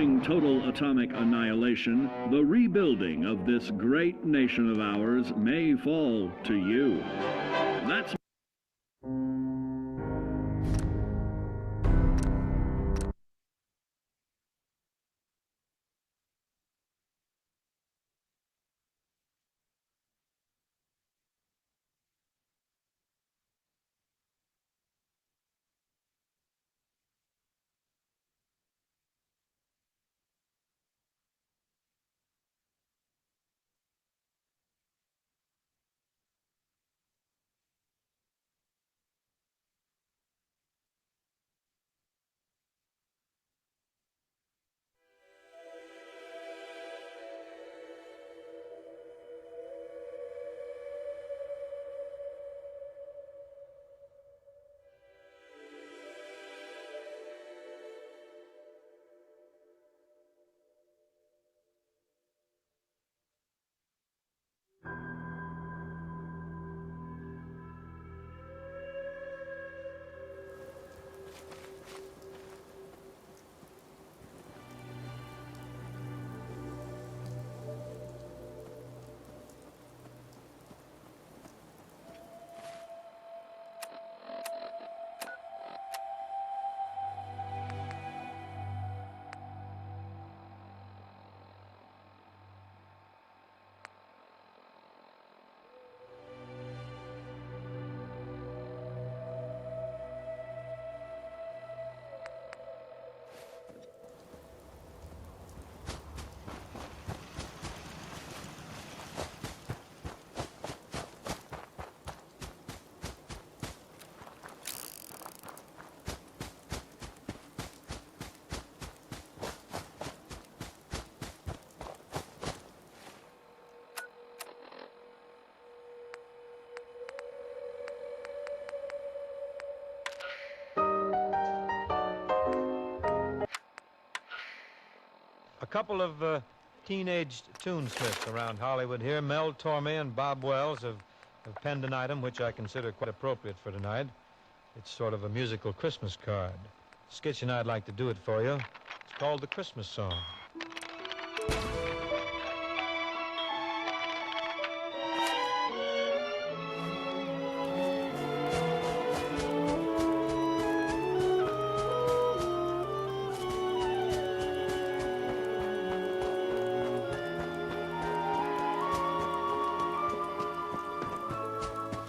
Following total atomic annihilation, the rebuilding of this great nation of ours may fall to you. That's a couple of teenaged tunesmiths around Hollywood here. Mel Tormey and Bob Wells have penned an item which I consider quite appropriate for tonight. It's sort of a musical Christmas card. Skitch and I'd like to do it for you. It's called The Christmas Song.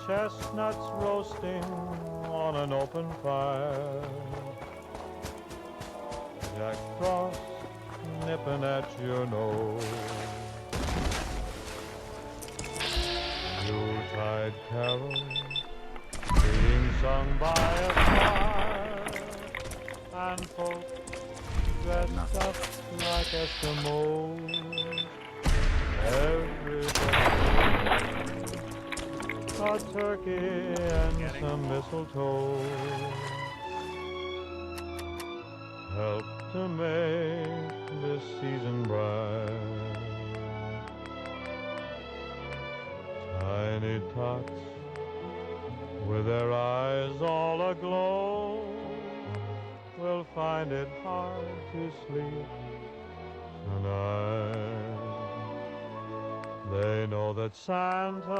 Chestnuts roasting on an open fire, Jack Frost nipping at your nose, Yuletide carols being sung by a fire, and folks dressed up like Eskimos. Everybody a turkey and some mistletoe help to make this season bright. Tiny tots with their eyes all aglow will find it hard to sleep tonight. They know that Santa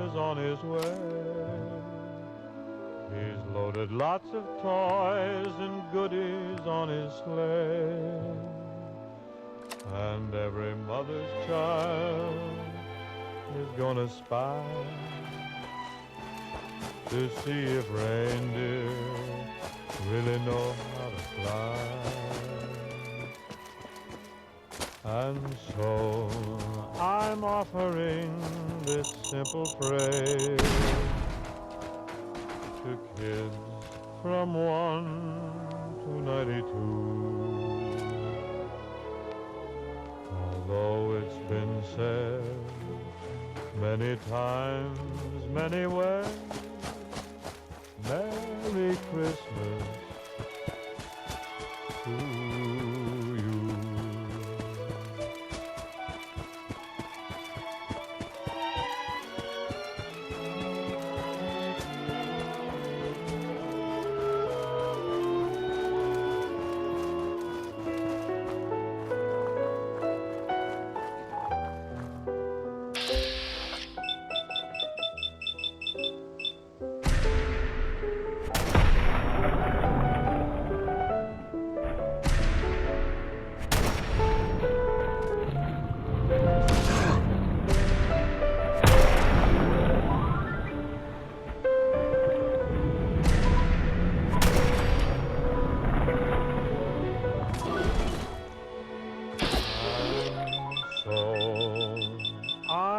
is on his way. He's loaded lots of toys and goodies on his sleigh. And every mother's child is gonna spy to see if reindeer really know how to fly. And so I'm offering this simple phrase to kids from 1 to 92. Although it's been said many times, many ways, Merry Christmas to you.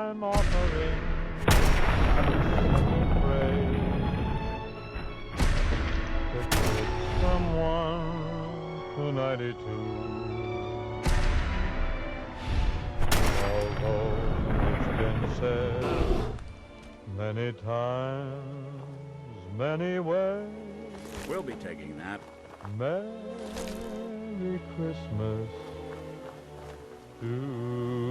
I'm offering simple praise to kids from 1 to 92. Although it's been said many times, many ways, We'll be taking that. Merry Christmas to you.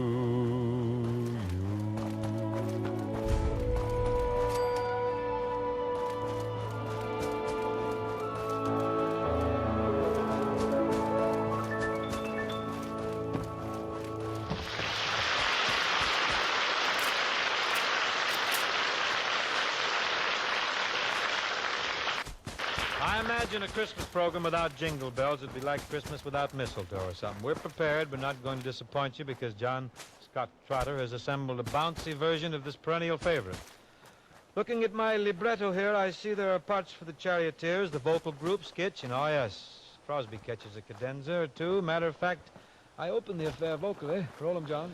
I imagine a Christmas program without jingle bells would be like Christmas without mistletoe or something. We're prepared. We're not going to disappoint you because John Scott Trotter has assembled a bouncy version of this perennial favorite. Looking at my libretto here, I see there are parts for the charioteers, the vocal group, sketch, and oh yes, Crosby catches a cadenza or two. Matter of fact, I open the affair vocally. Roll 'em, John.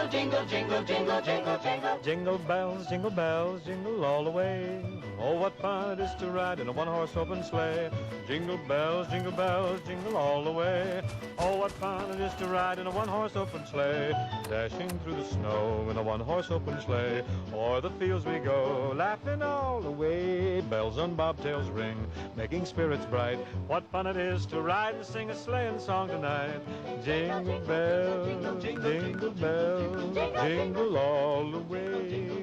Jingle, jingle, jingle, jingle, jingle, jingle. Jingle bells, jingle all the way. Oh, what fun it is to ride in a one-horse open sleigh. Jingle bells, jingle all the way. Oh, what fun it is to ride in a one-horse open sleigh. Dashing through the snow in a one-horse open sleigh. O'er the fields we go, laughing all the way. Bells on bobtails ring, making spirits bright. What fun it is to ride and sing a sleighing song tonight. Jingle bells, jingle all the way.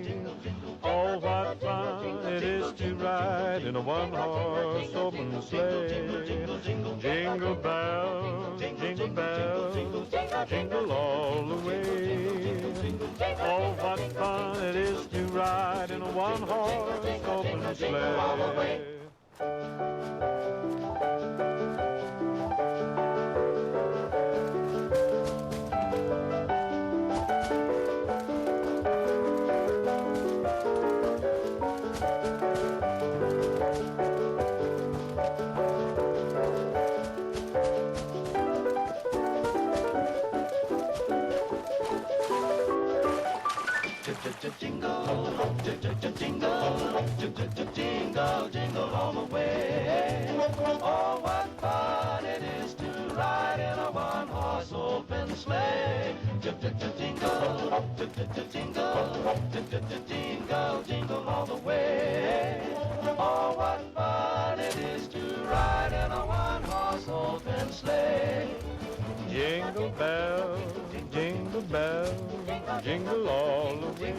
Oh, what fun it is to ride in a one-horse open sleigh. Jingle bells, jingle all the way. Oh, what fun it is to ride in a one-horse open sleigh. Jingle, jingle all the way. Oh, what fun it is to ride in a one-horse open sleigh. Jingle, jingle, jingle all the way. Oh, what fun it is to ride in a one-horse open sleigh. Jingle bells, jingle all the way.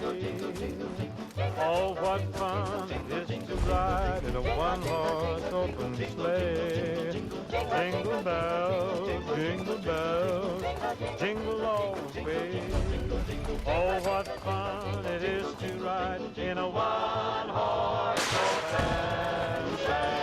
Oh, what fun it is to ride in a one-horse open sleigh. Jingle bells, jingle all the way. Oh, what fun it is to ride in a one-horse open sleigh.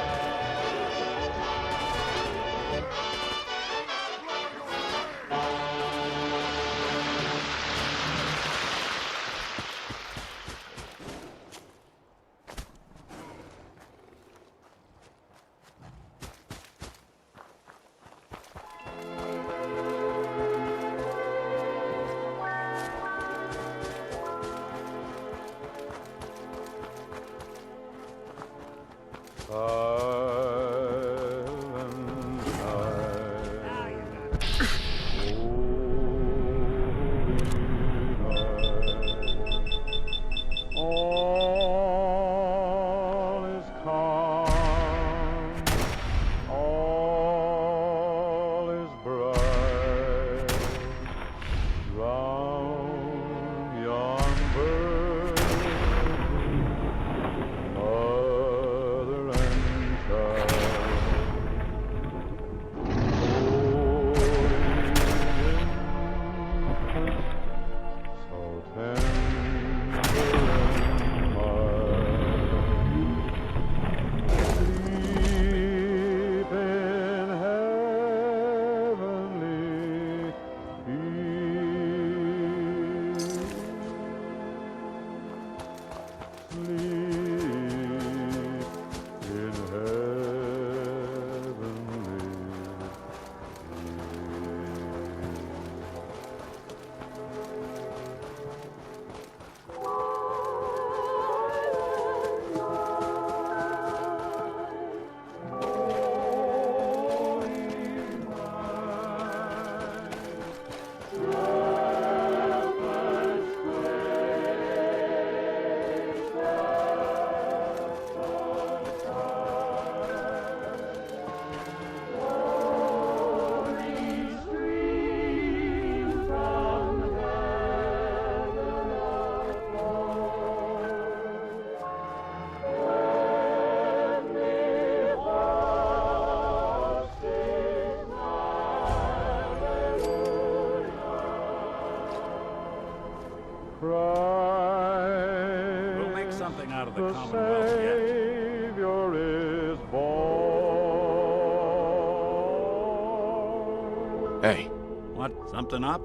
Hey, What, something up?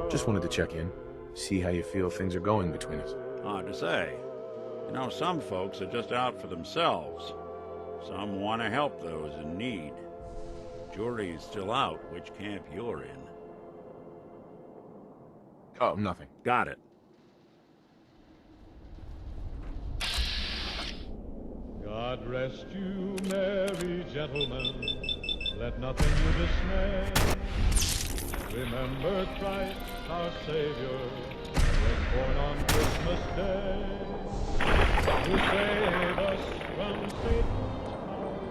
just wanted to check in. See how you feel things are going between us. Hard to say. You know, some folks are just out for themselves. Some want to help those in need. Jury's still out which camp you're in. Oh, nothing. Got it. God rest you, merry gentlemen, let nothing you dismay. Remember Christ, our Savior, was born on Christmas Day to save us from Satan's power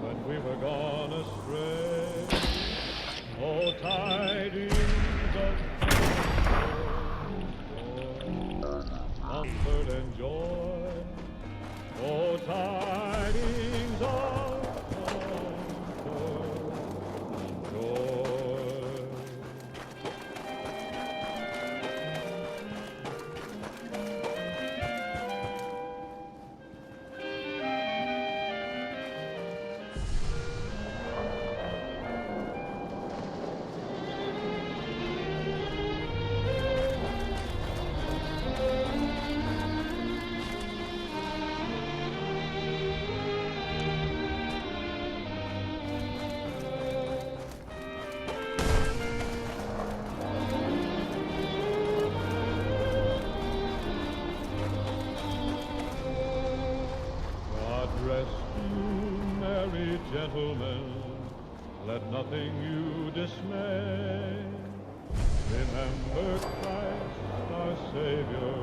when we were gone astray. Oh, tidings of comfort and joy. Oh, tidings of comfort and joy. Rest you, merry gentlemen, let nothing you dismay. Remember Christ, our Savior,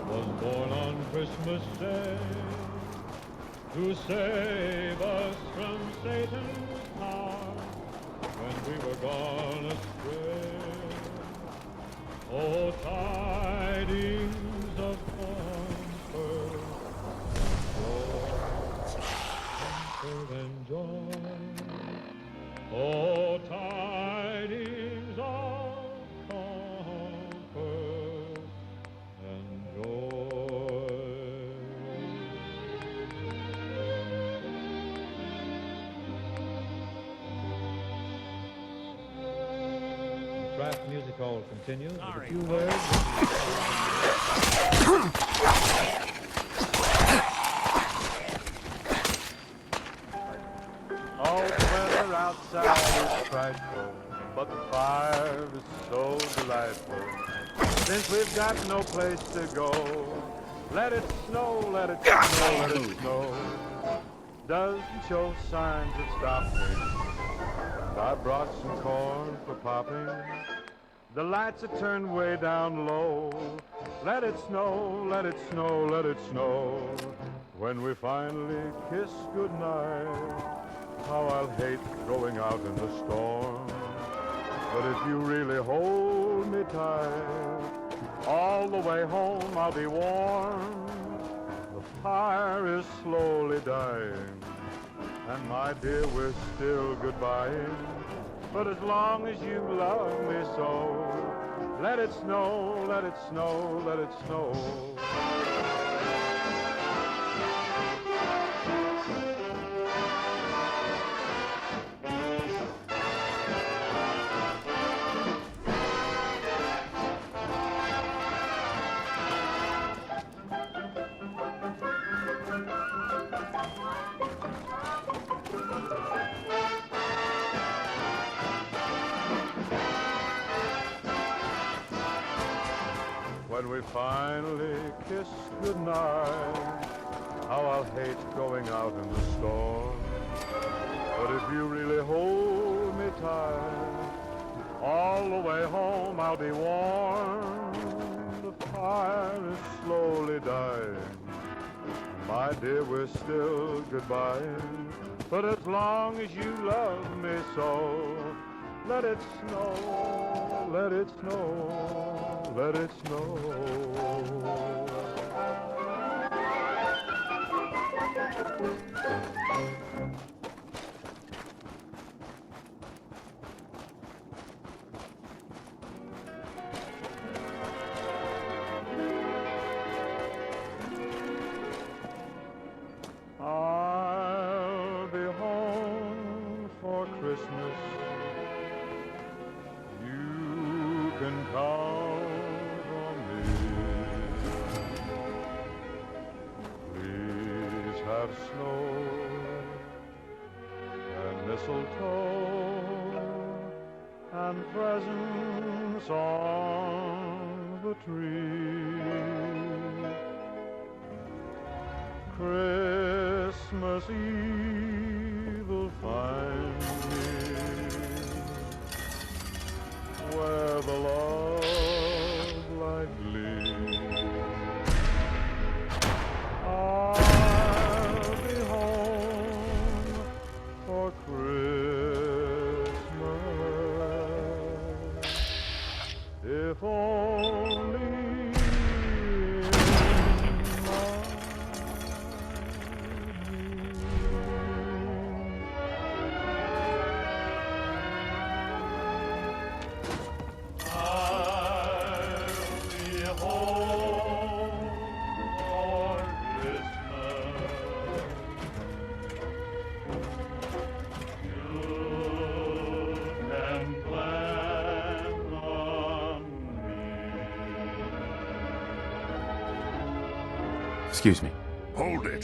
was born on Christmas Day to save us from Satan's power when we were gone astray. Oh, tidings of comfort and joy. Oh, tidings of comfort and joy. The Craft Music Hall continues with a few words. Oh, the weather outside is frightful, but the fire is so delightful. Since we've got no place to go, let it snow, let it snow, let it snow. Doesn't show signs of stopping. And I brought some corn for popping. The lights are turned way down low. Let it snow, let it snow, let it snow. When we finally kiss goodnight, how I'll hate going out in the storm. But if you really hold me tight, all the way home I'll be warm. The fire is slowly dying, and my dear, we're still goodbying. But as long as you love me so, let it snow, let it snow, let it snow. When we finally kiss goodnight, how I'll hate going out in the storm. But if you really hold me tight, all the way home I'll be warm. The fire is slowly dying. My dear, we're still goodbying. But as long as you love me so, let it snow, let it snow, let it snow. I'll be home for Christmas can count on me. Please have snow and mistletoe and presents on the tree. Christmas Eve will find me where the love light gleams. I'll be home for Christmas, if only in my Excuse me. Hold it.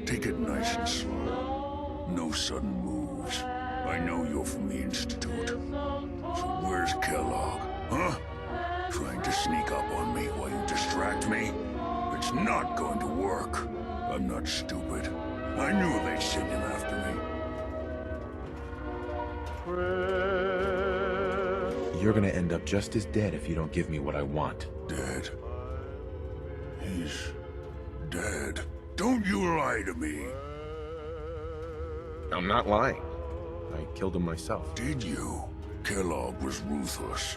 Take it nice and slow. No sudden moves. I know you're from the Institute. So where's Kellogg? Huh? Trying to sneak up on me while you distract me? It's not going to work. I'm not stupid. I knew they'd send him after me. You're gonna end up just as dead if you don't give me what I want. Dead? He's dead. Don't you lie to me. I'm not lying. I killed him myself. Did you? Kellogg was ruthless.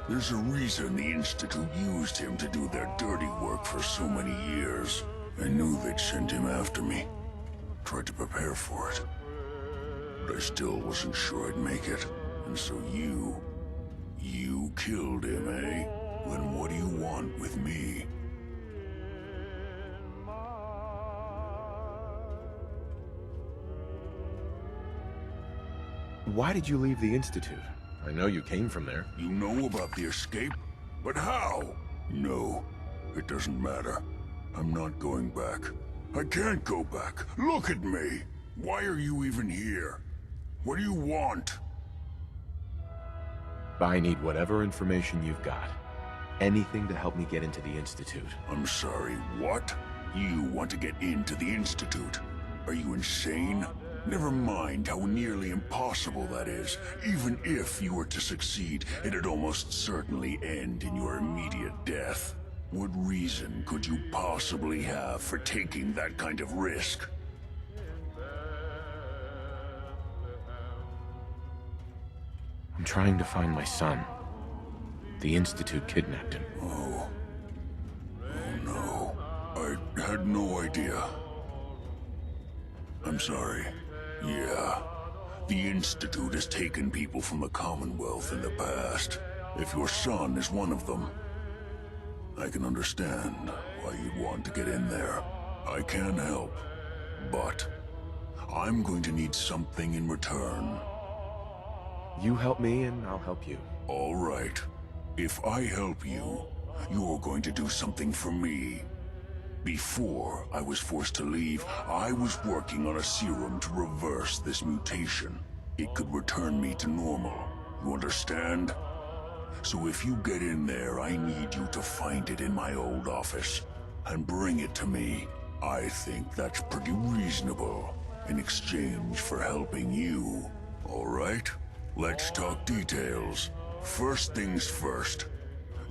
There's a reason the Institute used him to do their dirty work for so many years. I knew they'd send him after me. Tried to prepare for it. But I still wasn't sure I'd make it. And so you killed him, eh? Then what do you want with me? Why did you leave the Institute? I know you came from there. You know about the escape? But how? No, it doesn't matter. I'm not going back. I can't go back. Look at me. Why are you even here? What do you want? I need whatever information you've got. Anything to help me get into the Institute. I'm sorry, what? You want to get into the Institute? Are you insane? Never mind how nearly impossible that is. Even if you were to succeed, it'd almost certainly end in your immediate death. What reason could you possibly have for taking that kind of risk? I'm trying to find my son. The Institute kidnapped him. Oh no. I had no idea. I'm sorry. Yeah. The Institute has taken people from the Commonwealth in the past. If your son is one of them, I can understand why you'd want to get in there. I can help, but I'm going to need something in return. You help me and I'll help you. All right. If I help you, you're going to do something for me. Before I was forced to leave, I was working on a serum to reverse this mutation. It could return me to normal. You understand? So if you get in there, I need you to find it in my old office and bring it to me. I think that's pretty reasonable in exchange for helping you. All right? Let's talk details. First things first.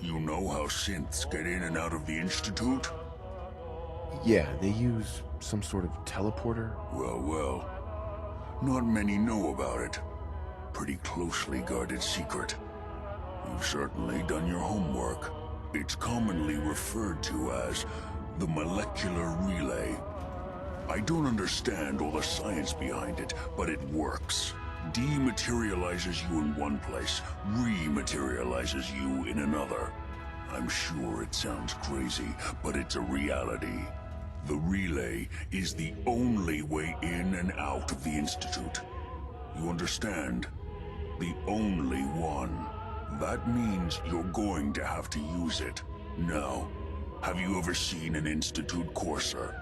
You know how synths get in and out of the Institute? Yeah, they use some sort of teleporter. Well. Not many know about it. Pretty closely guarded secret. You've certainly done your homework. It's commonly referred to as the molecular relay. I don't understand all the science behind it, but it works. Dematerializes you in one place, rematerializes you in another. I'm sure it sounds crazy, but it's a reality. The relay is the only way in and out of the Institute. You understand? The only one. That means you're going to have to use it. Now, have you ever seen an Institute courser?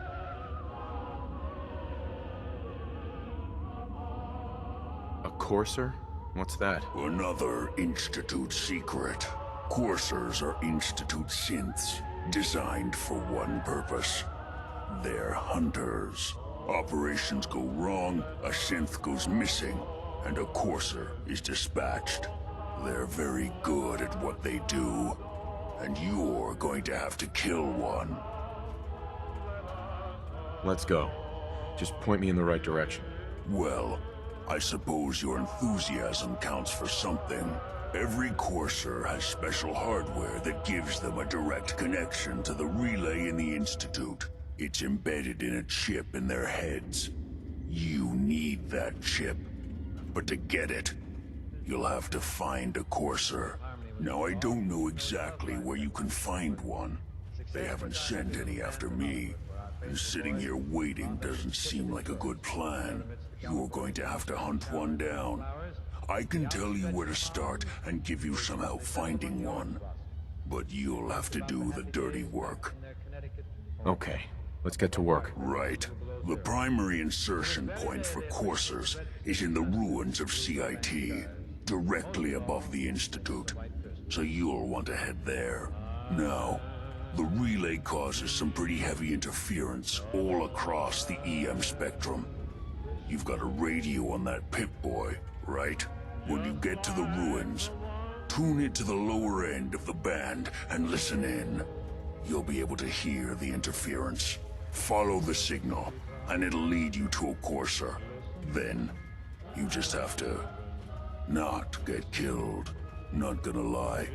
A courser? What's that? Another Institute secret. Coursers are Institute synths, designed for one purpose. They're hunters. Operations go wrong, a synth goes missing, and a courser is dispatched. They're very good at what they do, and you're going to have to kill one. Let's go. Just point me in the right direction. Well, I suppose your enthusiasm counts for something. Every courser has special hardware that gives them a direct connection to the relay in the Institute. It's embedded in a chip in their heads. You need that chip. But to get it, you'll have to find a courser. Now, I don't know exactly where you can find one. They haven't sent any after me. And sitting here waiting doesn't seem like a good plan. You're going to have to hunt one down. I can tell you where to start and give you some help finding one. But you'll have to do the dirty work. Okay, let's get to work. Right. The primary insertion point for coursers is in the ruins of CIT, directly above the Institute. So you'll want to head there. Now, the relay causes some pretty heavy interference all across the EM spectrum. You've got a radio on that Pip-Boy, right? When you get to the ruins, tune it to the lower end of the band and listen in. You'll be able to hear the interference. Follow the signal, and it'll lead you to a courser. Then, you just have to not get killed. Not gonna lie,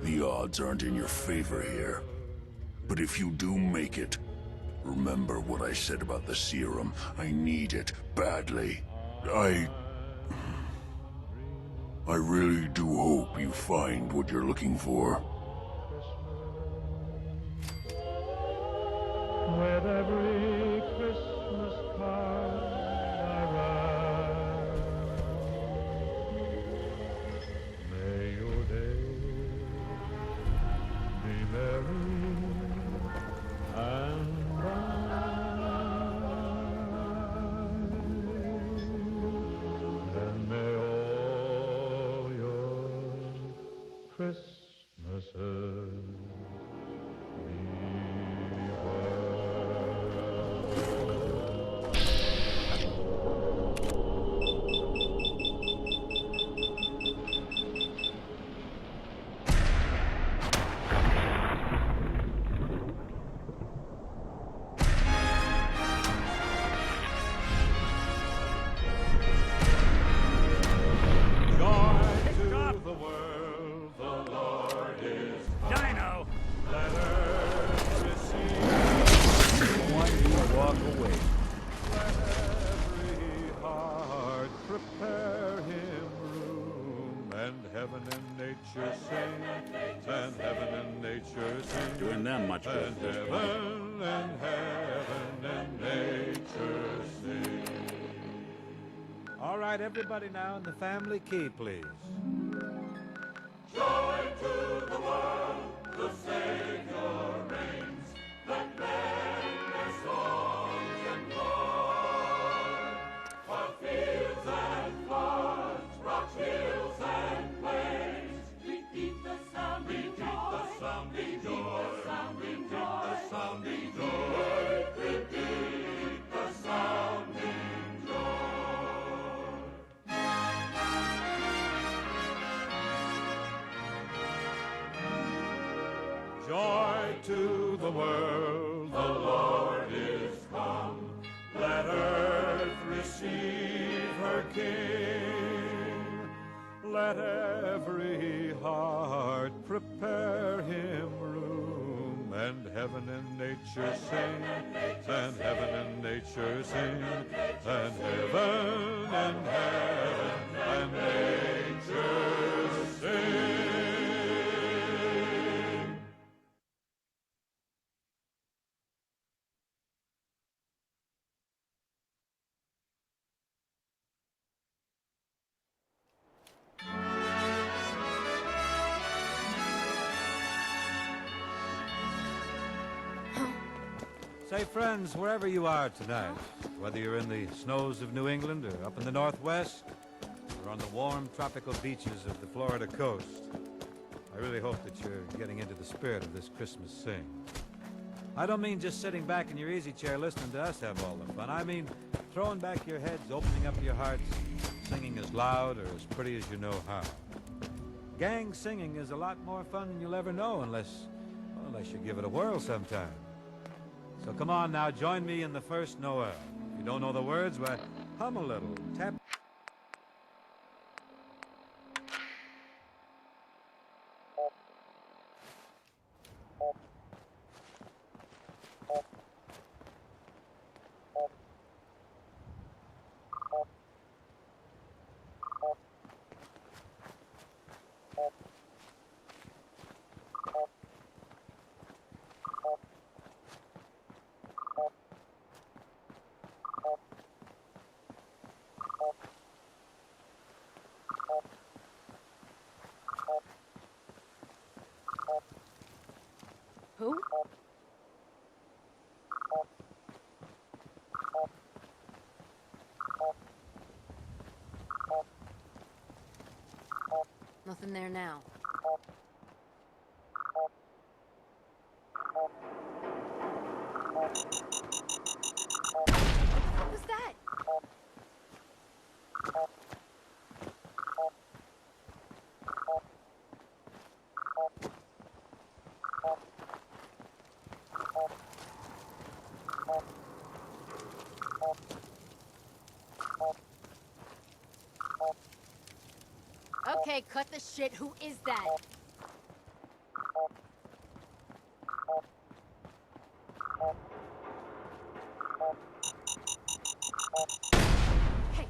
the odds aren't in your favor here. But if you do make it, remember what I said about the serum. I need it badly. I really do hope you find what you're looking for. With every Christmas card I write, may your day be merry and bright, and may all your Christmases Doing them much good at this point. heaven and nature sing. All right, everybody now in the family key, please. Joy to the world, the Savior reigns. Let men their songs employ. While fields and floods, rocks, hills and plains, repeat the sounding joy. Repeat the sounding joy. Repeat the sounding joy. Repeat the sounding joy. Joy to the world, the Lord is come. Let earth receive her King. Let every heart prepare him room. And heaven and nature sing. And heaven and nature sing. And heaven and nature sing. Say, friends, wherever you are tonight, whether you're in the snows of New England or up in the Northwest, or on the warm tropical beaches of the Florida coast, I really hope that you're getting into the spirit of this Christmas sing. I don't mean just sitting back in your easy chair listening to us have all the fun. I mean throwing back your heads, opening up your hearts, singing as loud or as pretty as you know how. Gang singing is a lot more fun than you'll ever know unless you give it a whirl sometime. So come on now, join me in the first Noel. If you don't know the words, well, hum a little, tap. Who? Nothing there now. What was that? Okay, cut the shit. Who is that? Hey.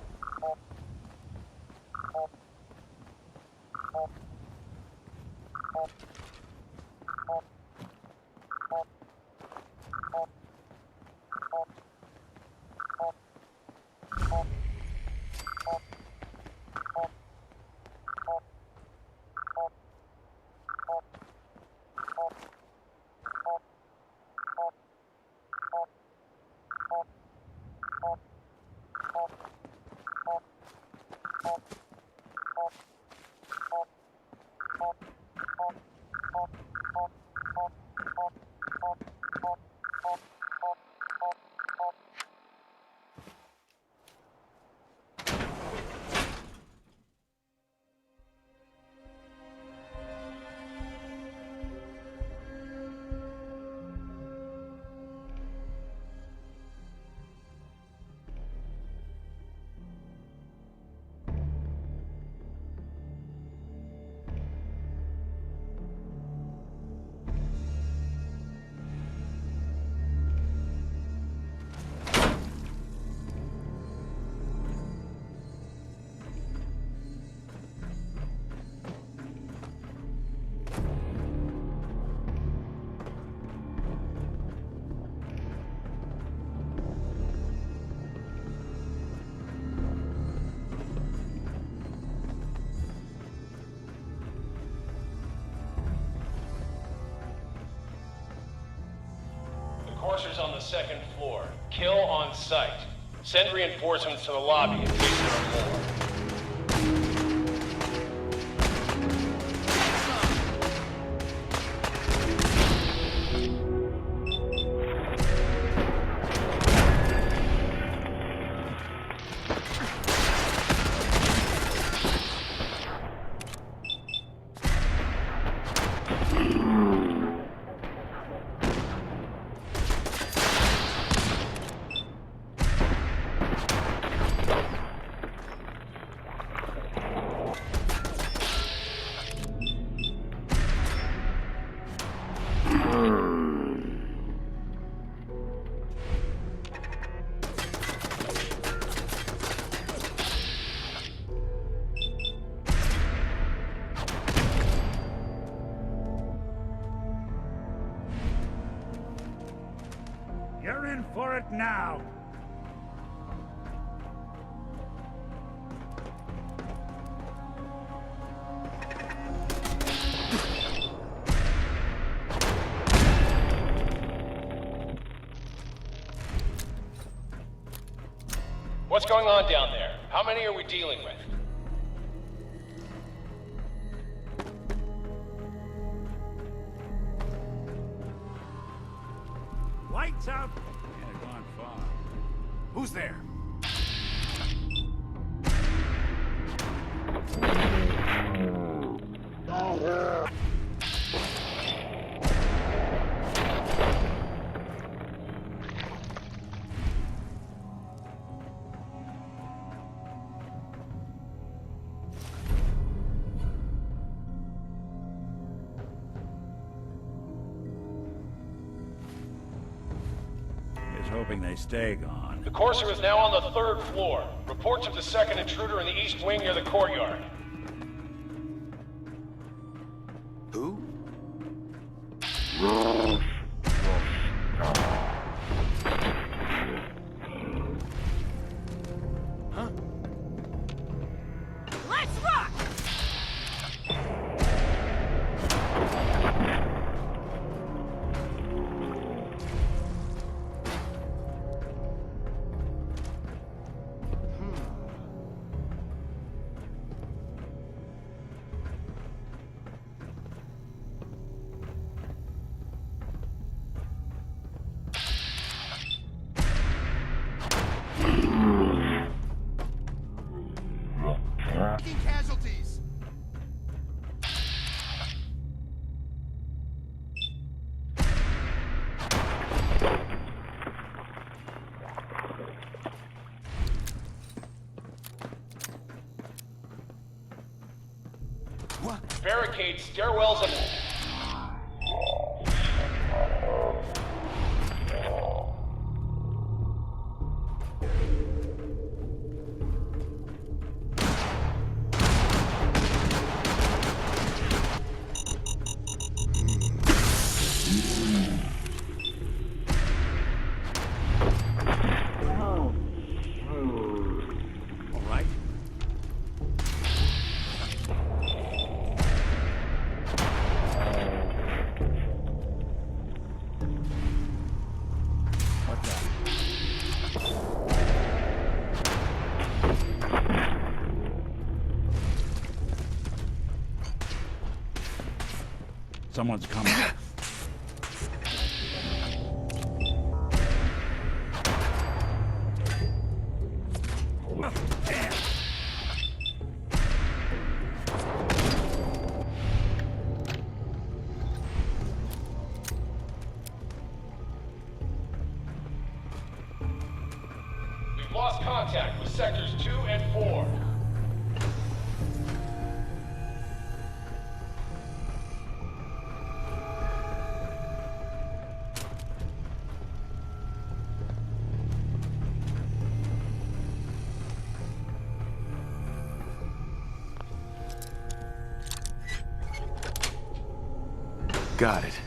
Enforcers on the second floor. Kill on sight. Send reinforcements to the lobby in case there are more. You're in for it now. What's going on down there? How many are we dealing with? Lights out! Yeah, gone far. Who's there? He's hoping they stay gone. The Courser is now on the 3rd floor. Reports of the second intruder in the east wing near the courtyard. Who? Huh? Let's rock! Casualties. Barricades, stairwells, and... All right. What's that? Someone's coming. We've lost contact with sectors 2 and 4. Got it.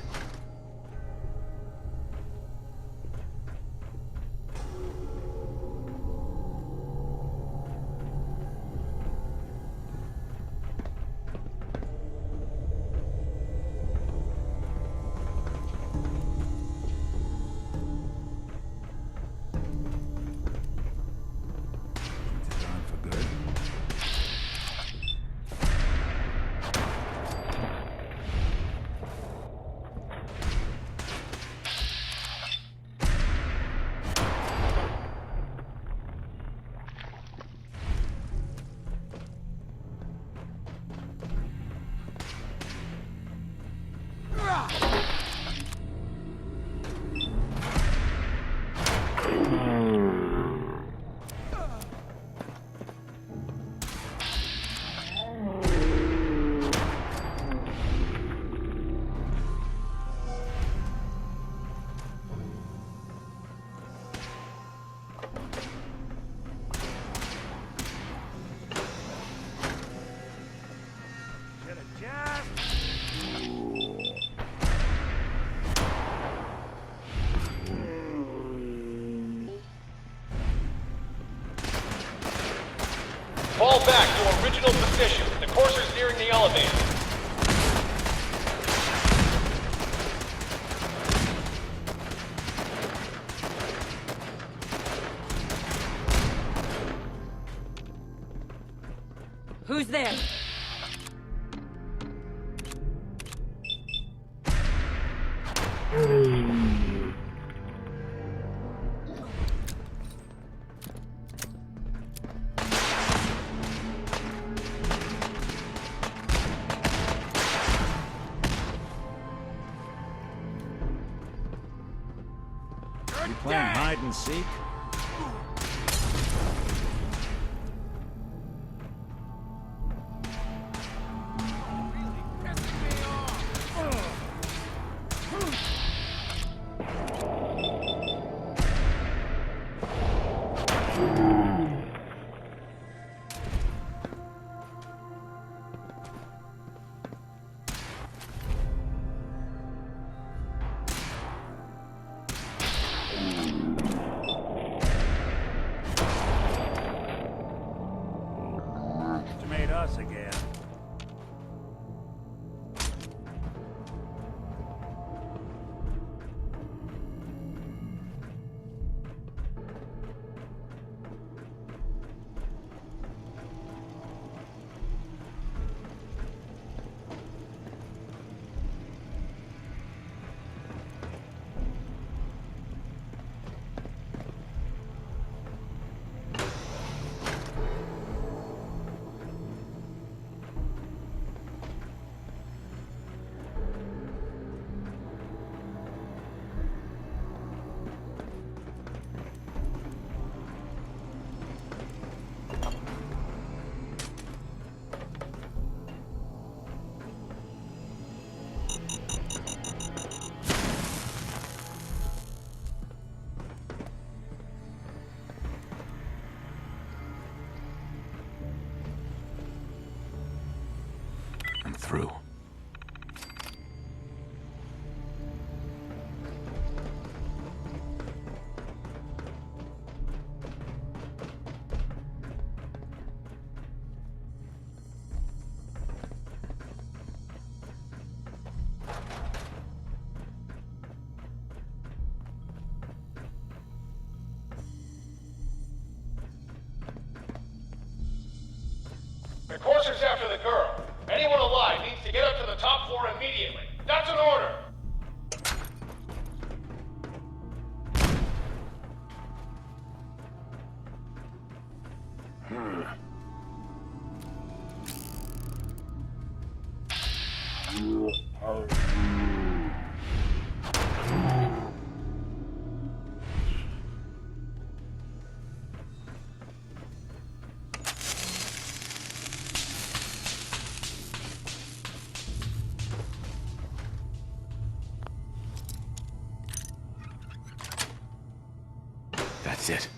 Gone for good. Fall back to original position. The Courser's nearing the elevator. here. You playing hide and seek? Made us again. I'm through. The courser's after the girl. Anyone alive needs to get up to the top floor immediately. That's an order! That's it.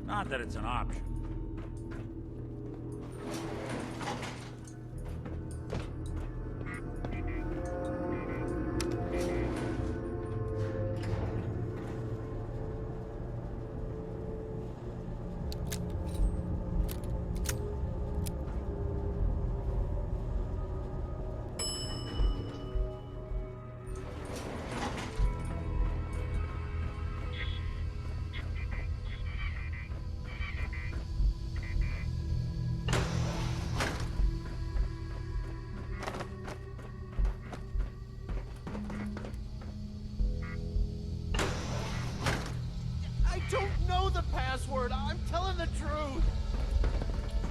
Not that it's an option. Don't know the password. I'm telling the truth.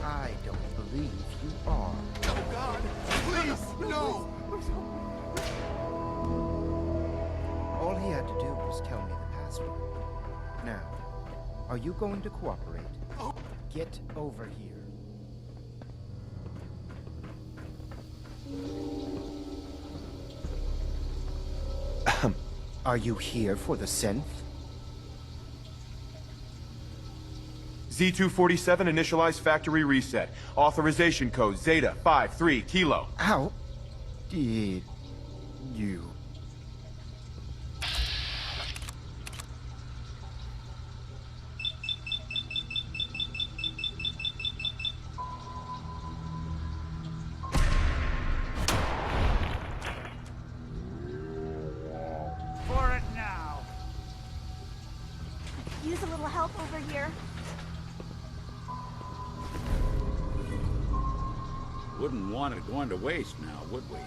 I don't believe you are. Oh, God. Please, no. All he had to do was tell me the password. Now, are you going to cooperate? Oh. Get over here. Are you here for the synth? Z247 initialize factory reset. Authorization code Zeta 53 Kilo. How did you... For it now. Use a little help over here. Wouldn't want it going to waste now, would we?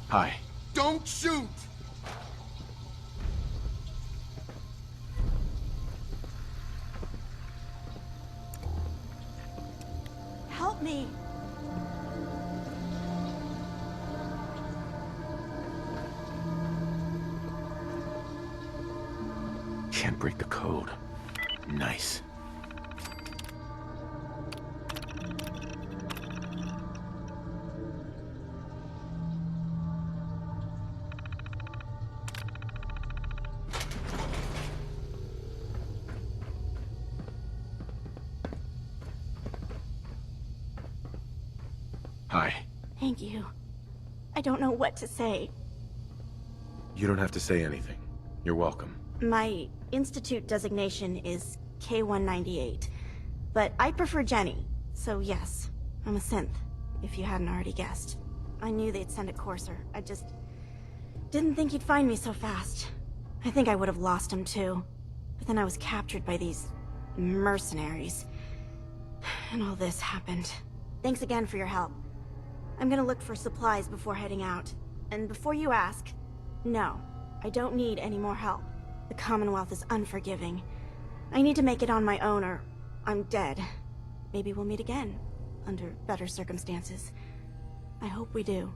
Hi. Don't shoot! Help me. Can't break the code. Nice. Hi. Thank you. I don't know what to say. You don't have to say anything. You're welcome. My Institute designation is K-198, but I prefer Jenny, so yes, I'm a synth, if you hadn't already guessed. I knew they'd send a courser. I just didn't think he'd find me so fast. I think I would have lost him too, but then I was captured by these mercenaries, and all this happened. Thanks again for your help. I'm gonna look for supplies before heading out, and before you ask, no, I don't need any more help. The Commonwealth is unforgiving. I need to make it on my own or I'm dead. Maybe we'll meet again, under better circumstances. I hope we do.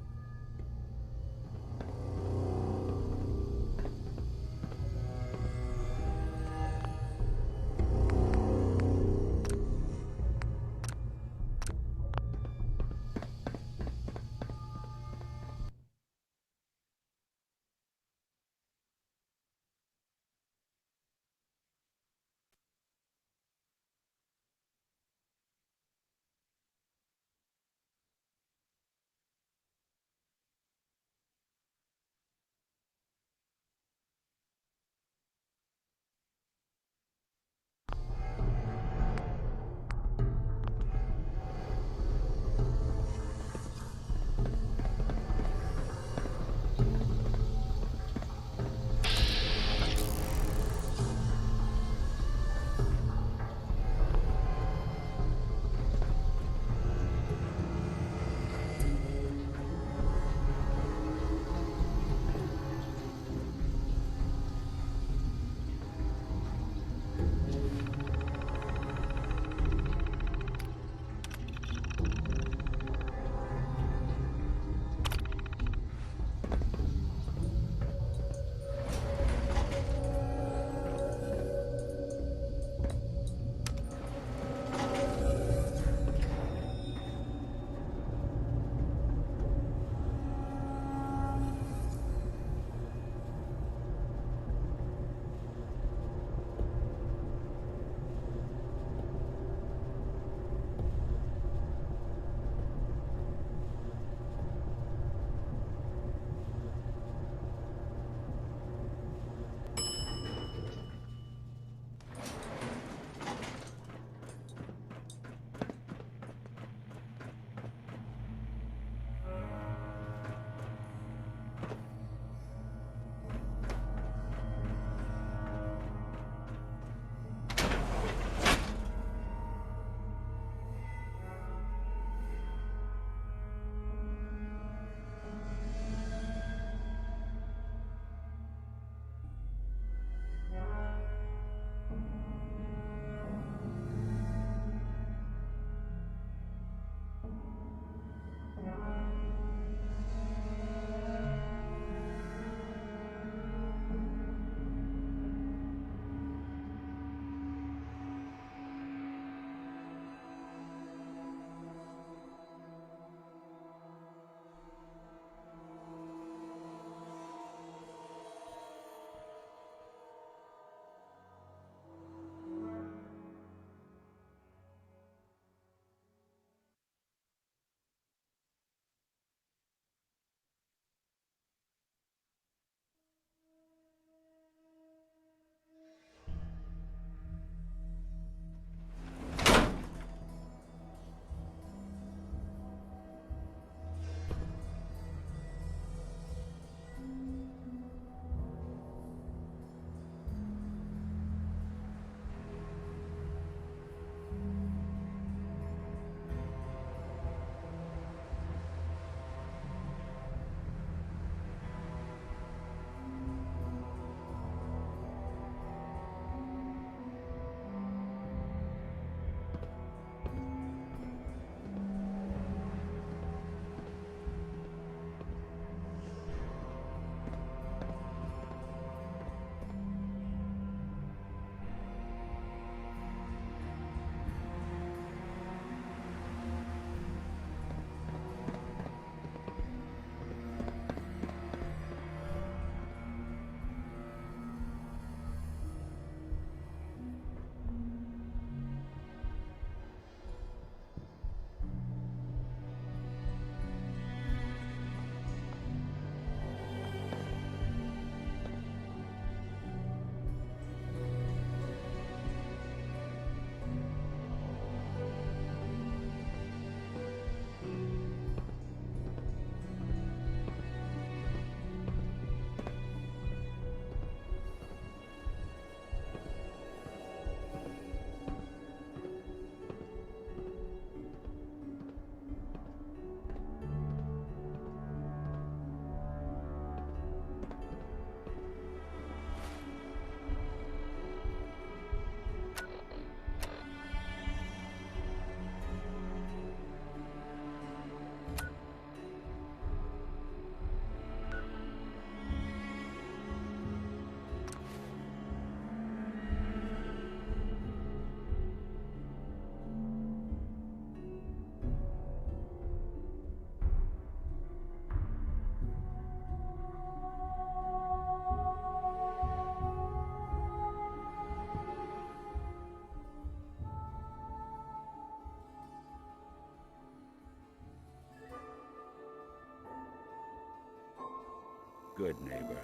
Good neighbor.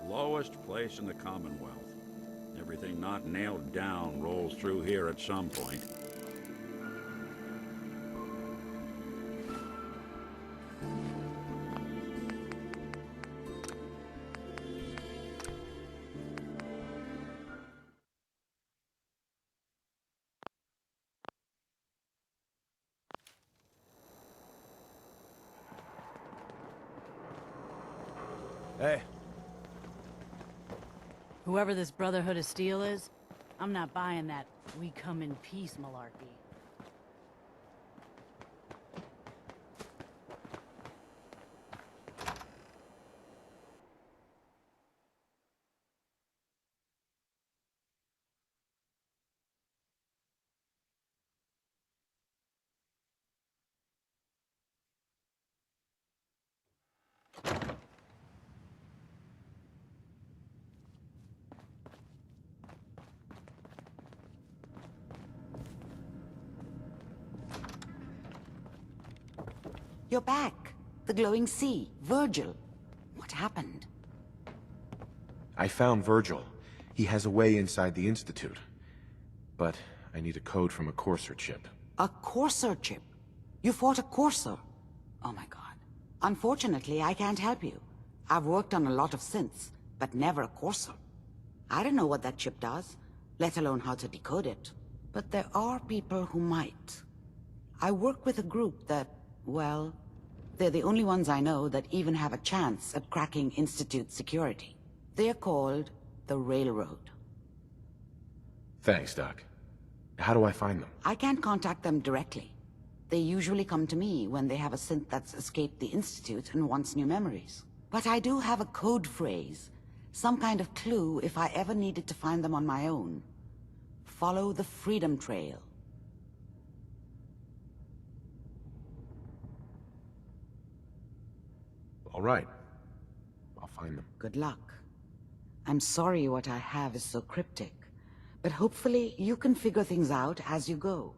Lowest place in the Commonwealth. Everything not nailed down rolls through here at some point. Hey. Whoever this Brotherhood of Steel is, I'm not buying that we come in peace malarkey. You're back. The glowing sea. Virgil. What happened? I found Virgil. He has a way inside the Institute. But I need a code from a Courser chip. A Courser chip? You fought a Courser? Oh my god. Unfortunately, I can't help you. I've worked on a lot of synths, but never a Courser. I don't know what that chip does, let alone how to decode it. But there are people who might. I work with a group that, well, they're the only ones I know that even have a chance at cracking Institute security. They're called the Railroad. Thanks, Doc. How do I find them? I can't contact them directly. They usually come to me when they have a synth that's escaped the Institute and wants new memories. But I do have a code phrase, some kind of clue if I ever needed to find them on my own. Follow the Freedom Trail. All right. I'll find them. Good luck. I'm sorry what I have is so cryptic, but hopefully you can figure things out as you go.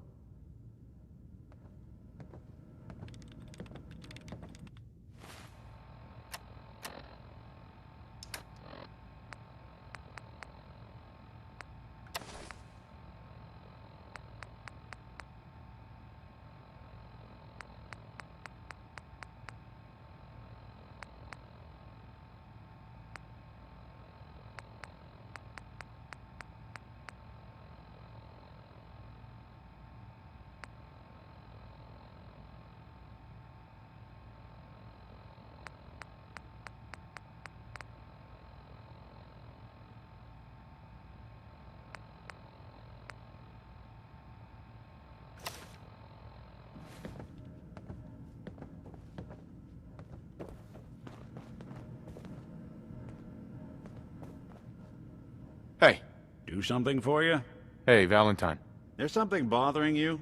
Hey. Do something for you? Hey, Valentine. There's something bothering you?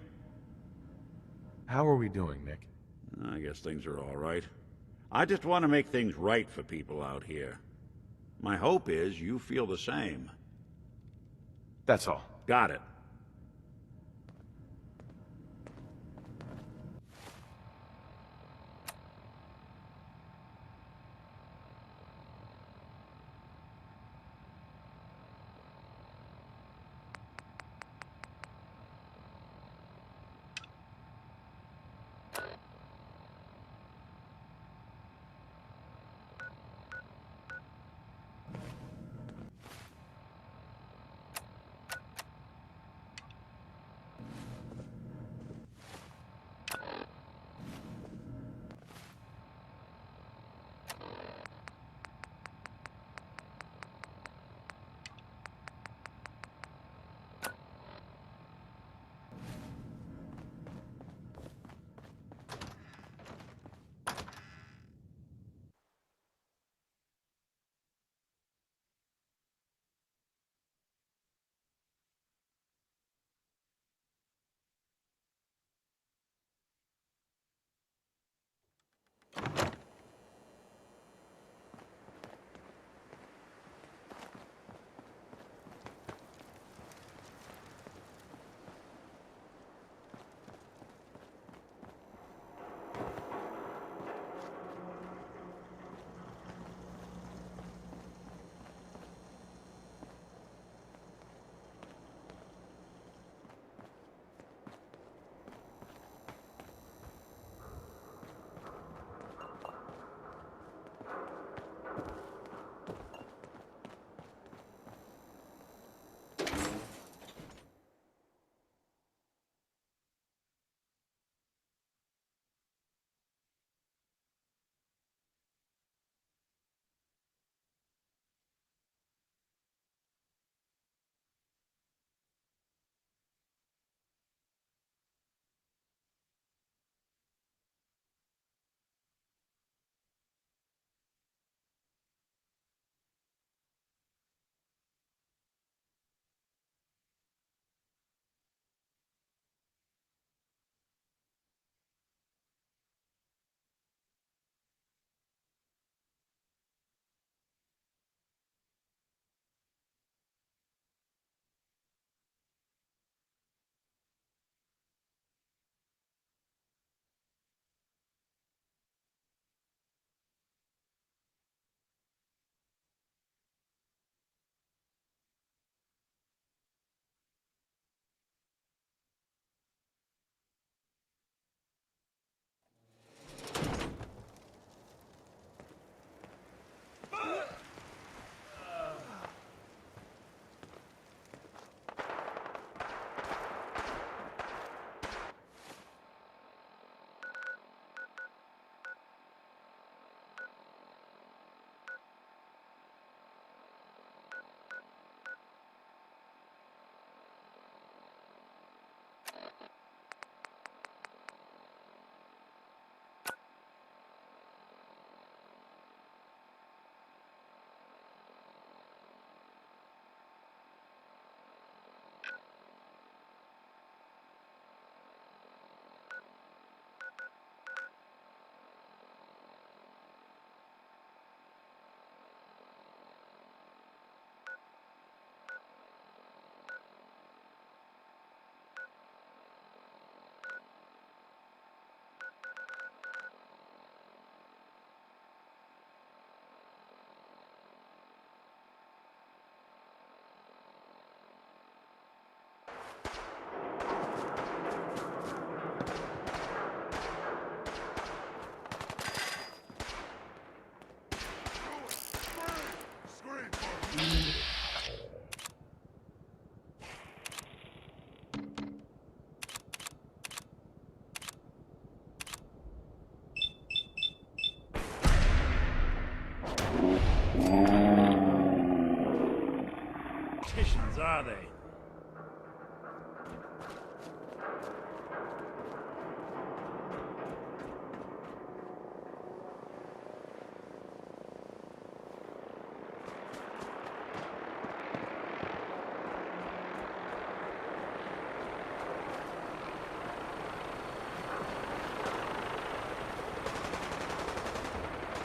How are we doing, Nick? I guess things are all right. I just want to make things right for people out here. My hope is you feel the same. That's all. Got it. Politicians, are they?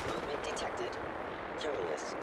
Movement detected. Curious.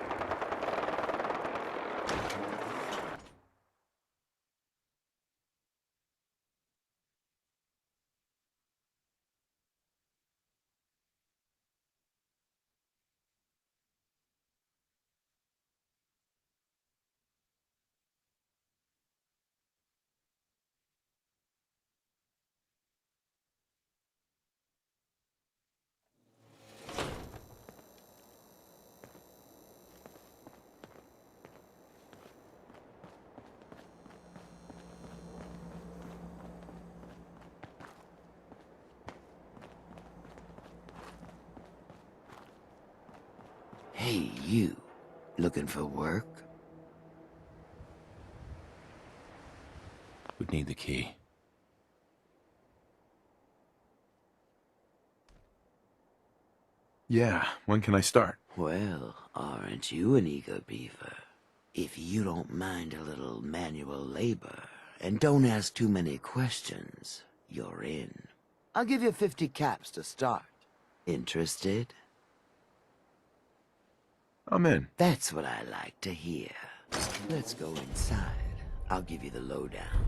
Hey, you. Looking for work? Would need the key. Yeah, when can I start? Well, aren't you an eager beaver? If you don't mind a little manual labor, and don't ask too many questions, you're in. I'll give you 50 caps to start. Interested? I'm in. That's what I like to hear. Let's go inside. I'll give you the lowdown.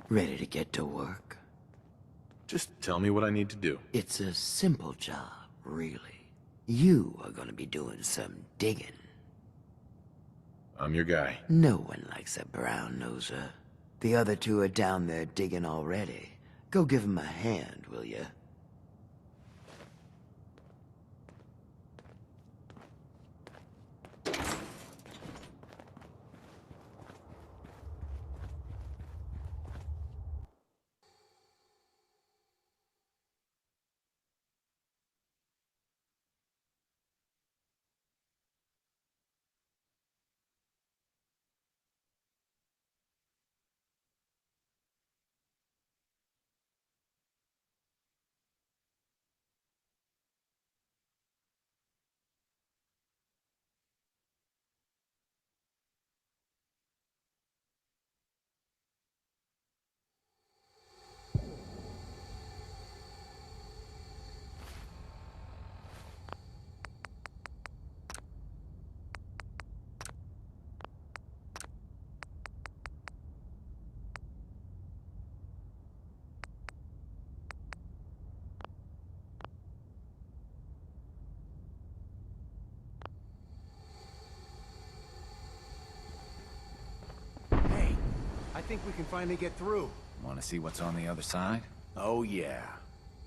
Ready to get to work? Just tell me what I need to do. It's a simple job, really. You are gonna be doing some digging. I'm your guy. No one likes a brown-noser. The other two are down there digging already. Go give them a hand, will ya? I think we can finally get through. Want to see what's on the other side? Oh, yeah.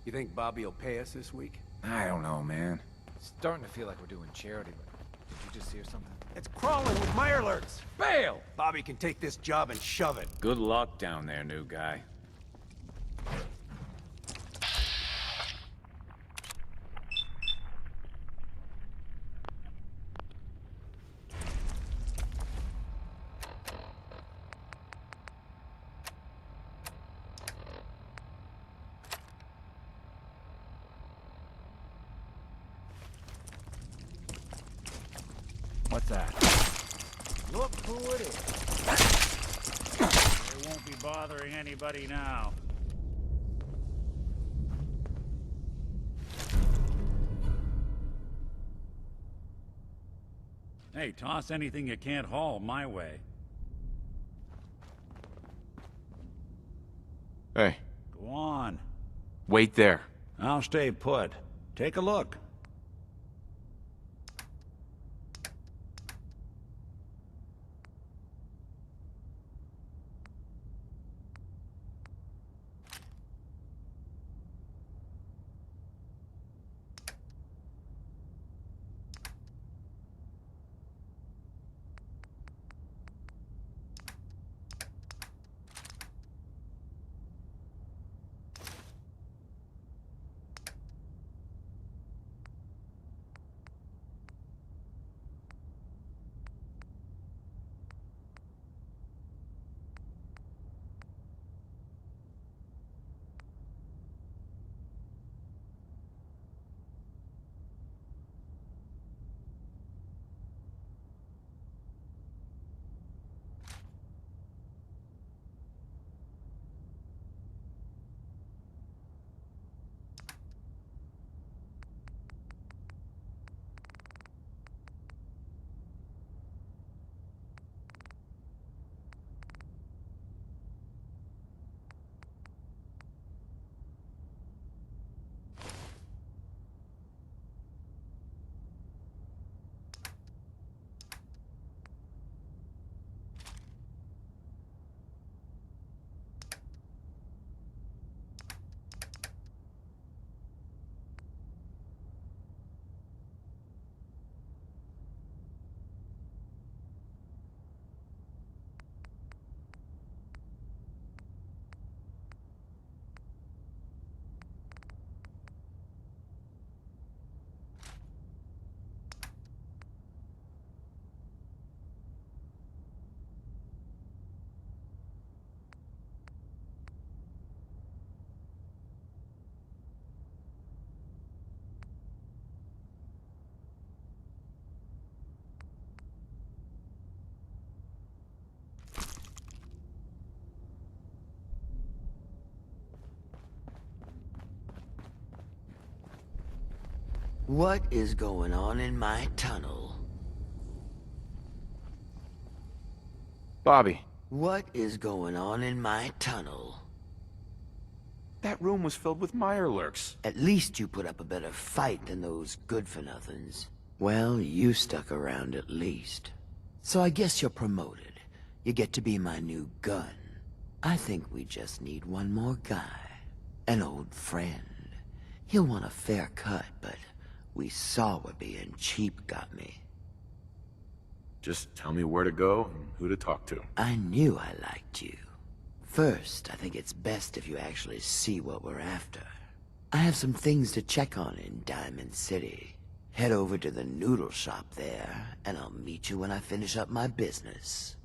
You think Bobby will pay us this week? I don't know, man. Starting to feel like we're doing charity, but did you just hear something? It's crawling with Mirelurks! Bail! Bobby can take this job and shove it. Good luck down there, new guy. that? Look who it is. They won't be bothering anybody now. Hey, toss anything you can't haul my way. Hey. Go on. Wait there. I'll stay put. Take a look. What is going on in my tunnel? Bobby. What is going on in my tunnel? That room was filled with Mirelurks. At least you put up a better fight than those good-for-nothings. Well, you stuck around at least. So I guess you're promoted. You get to be my new gun. I think we just need one more guy. An old friend. He'll want a fair cut, but we saw what being cheap got me. Just tell me where to go and who to talk to. I knew I liked you. First, I think it's best if you actually see what we're after. I have some things to check on in Diamond City. Head over to the noodle shop there, and I'll meet you when I finish up my business.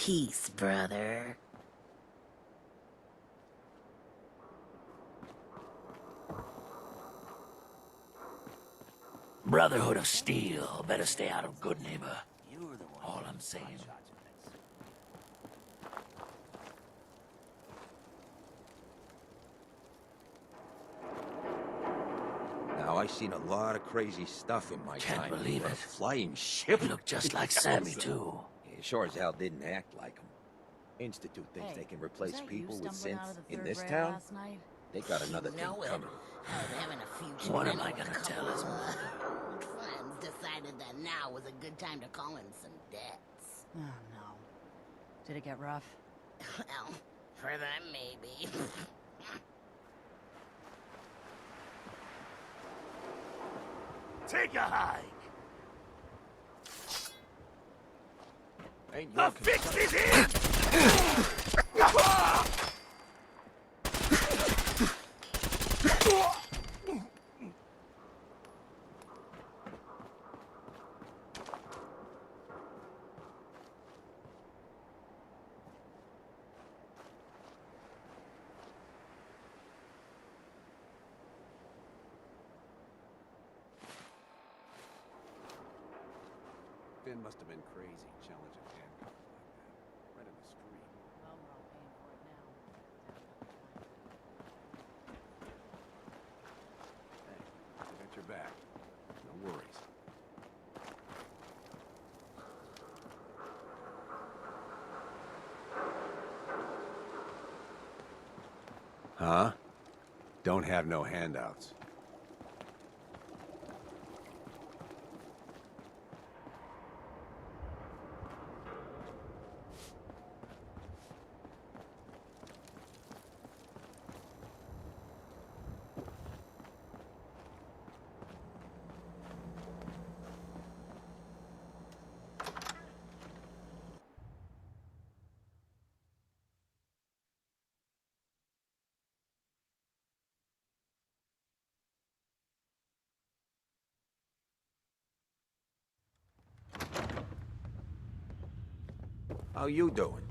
peace, brother. Brotherhood of Steel. Better stay out of Good Neighbor. All I'm saying. Now, I've seen a lot of crazy stuff in my time. Can't believe but it. A flying ship? You look just like Sammy, too. Yeah, sure as hell didn't act like him. Institute thinks Hey, they can was replace that you people with stumbling out synths of the in third this rail town. last night? They got another thing know it. coming. I'm having a few too What am many I gonna with a tell couple his of mother? old friends decided that now was a good time to call in some debts. Oh, no. Did it get rough? Well, for them, maybe. Take a hike. Ain't The your fix concern. is in! Finn must have been crazy, challenging Hancock like that. Right in the street. Well, we're all paying for it now. Hey, I got your back. No worries. Huh? Don't have no handouts. How you doing?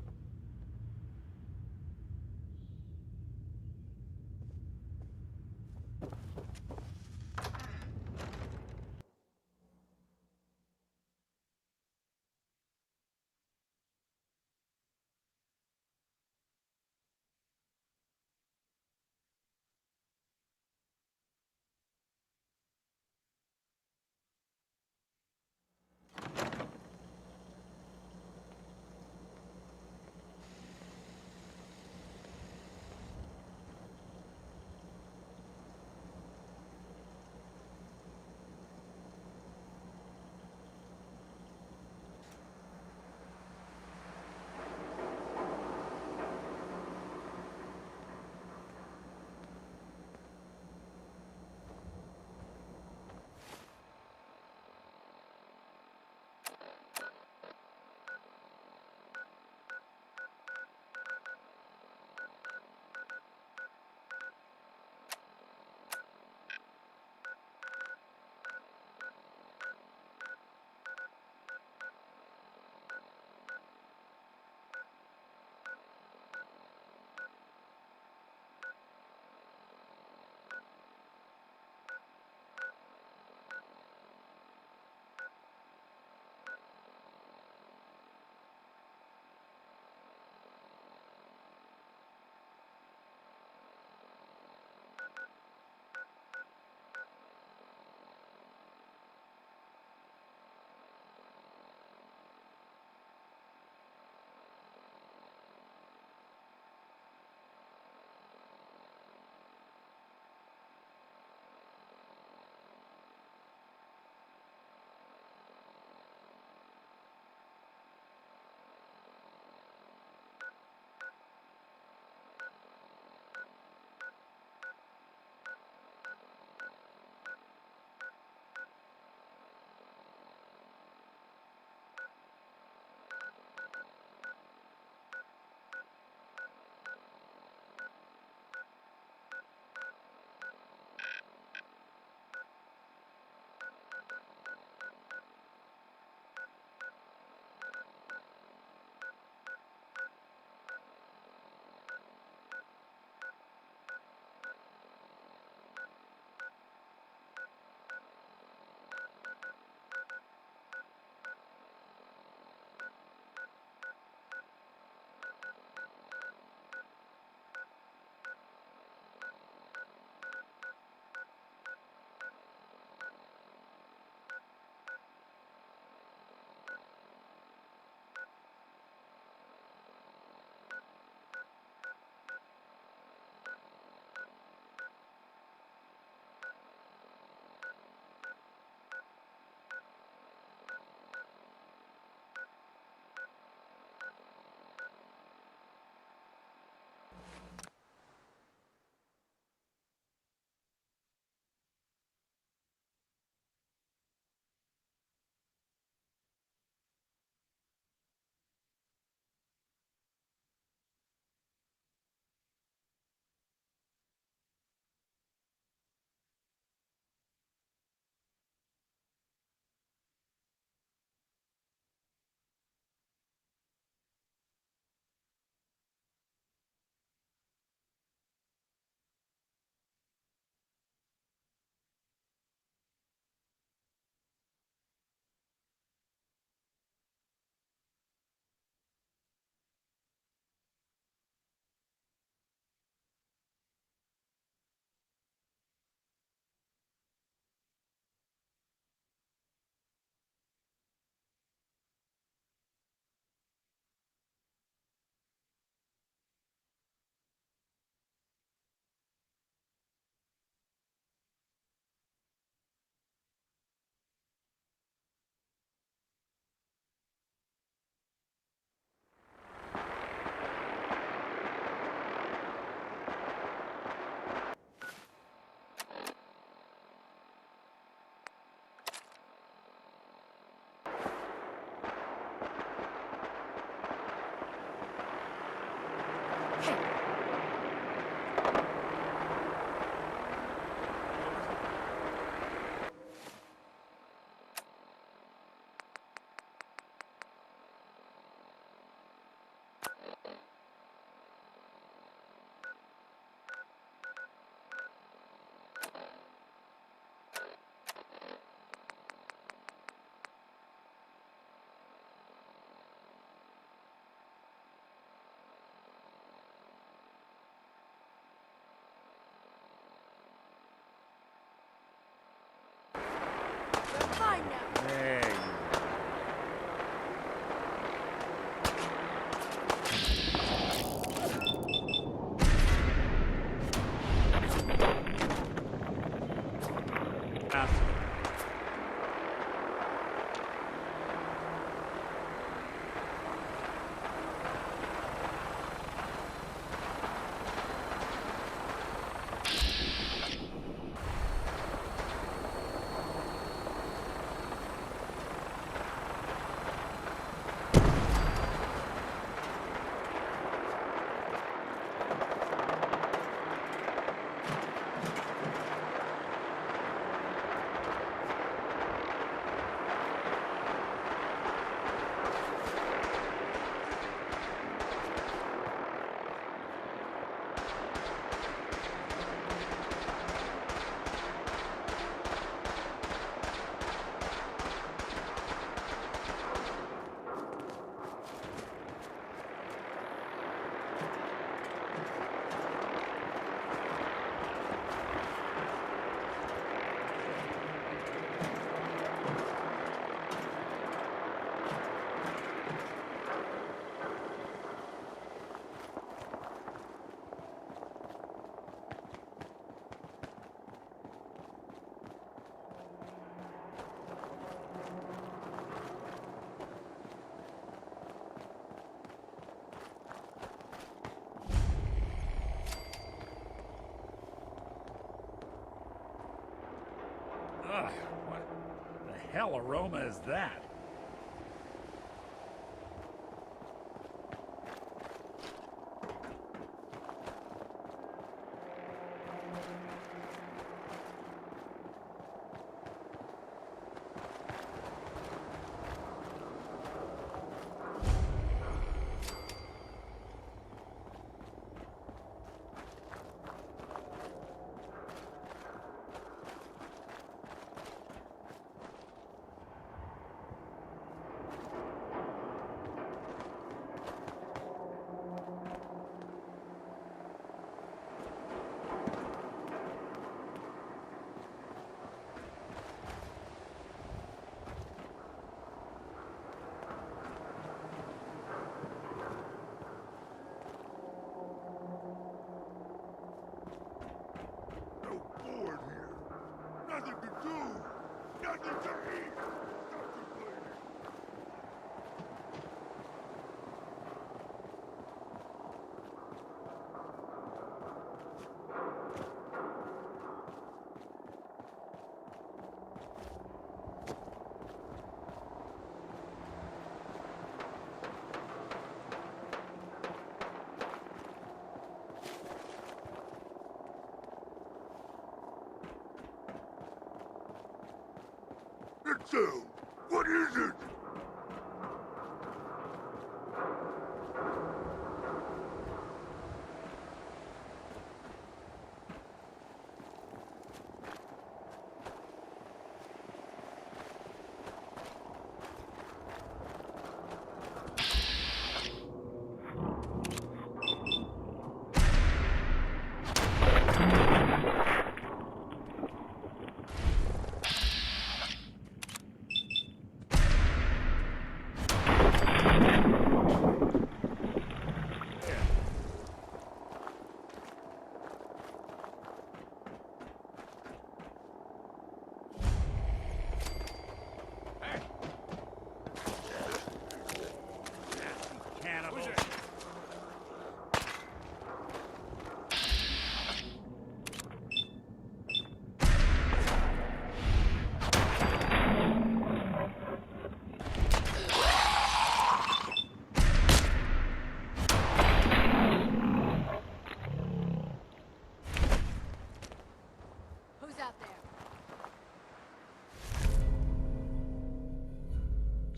Ugh, what the hell aroma is that? So, what is it?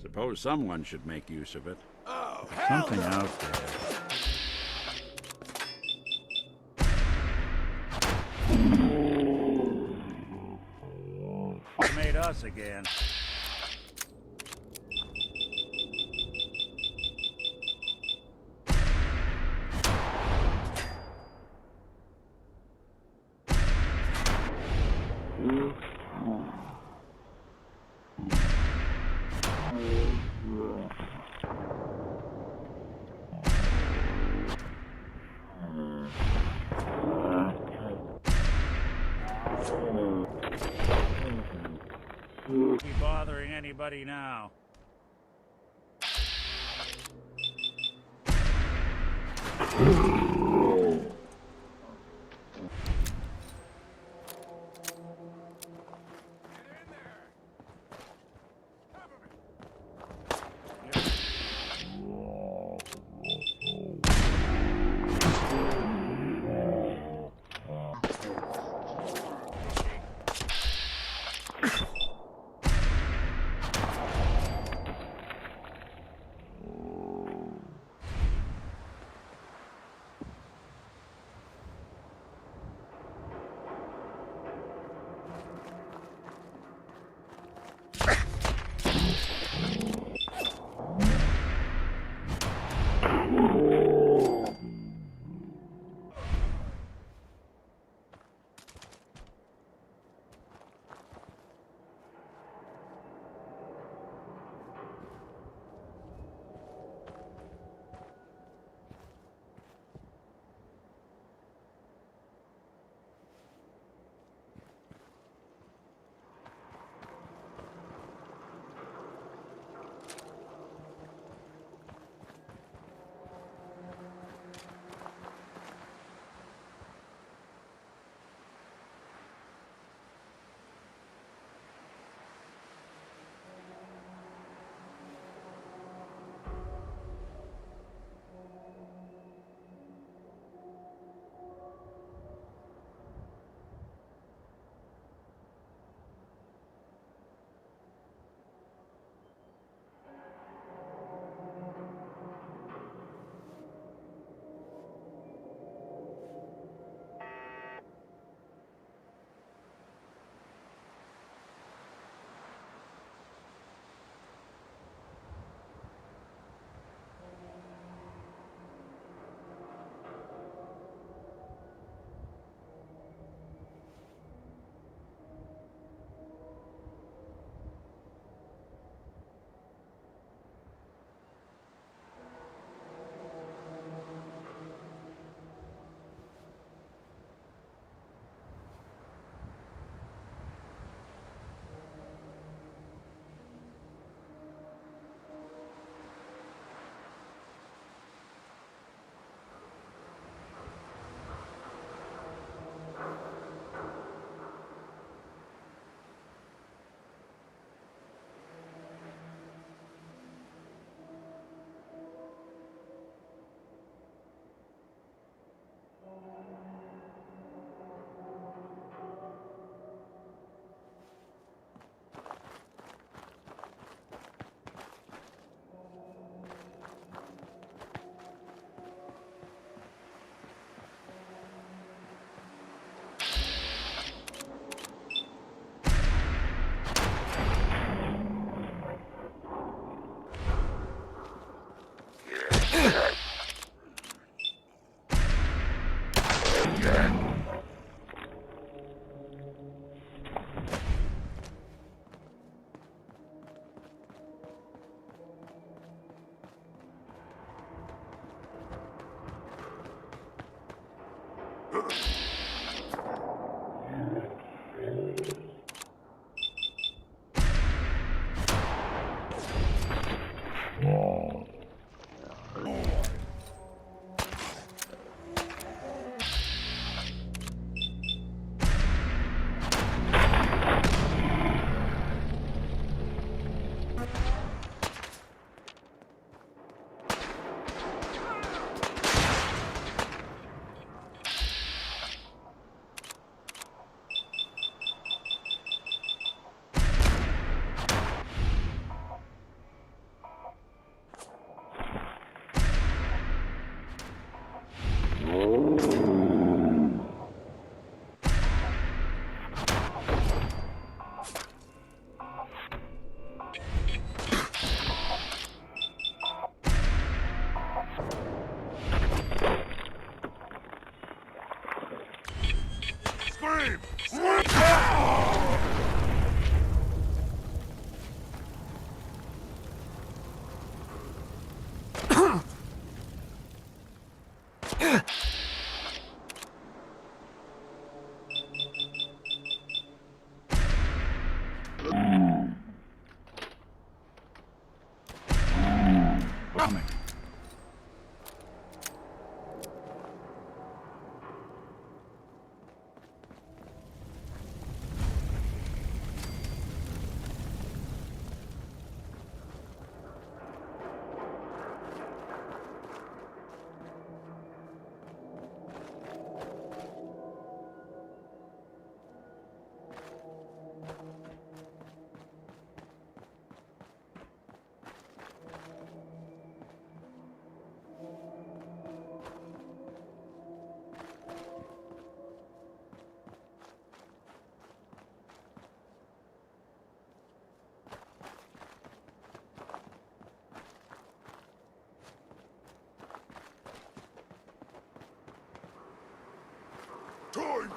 Suppose someone should make use of it. Oh, There's something out there. Made us again. Be bothering anybody now.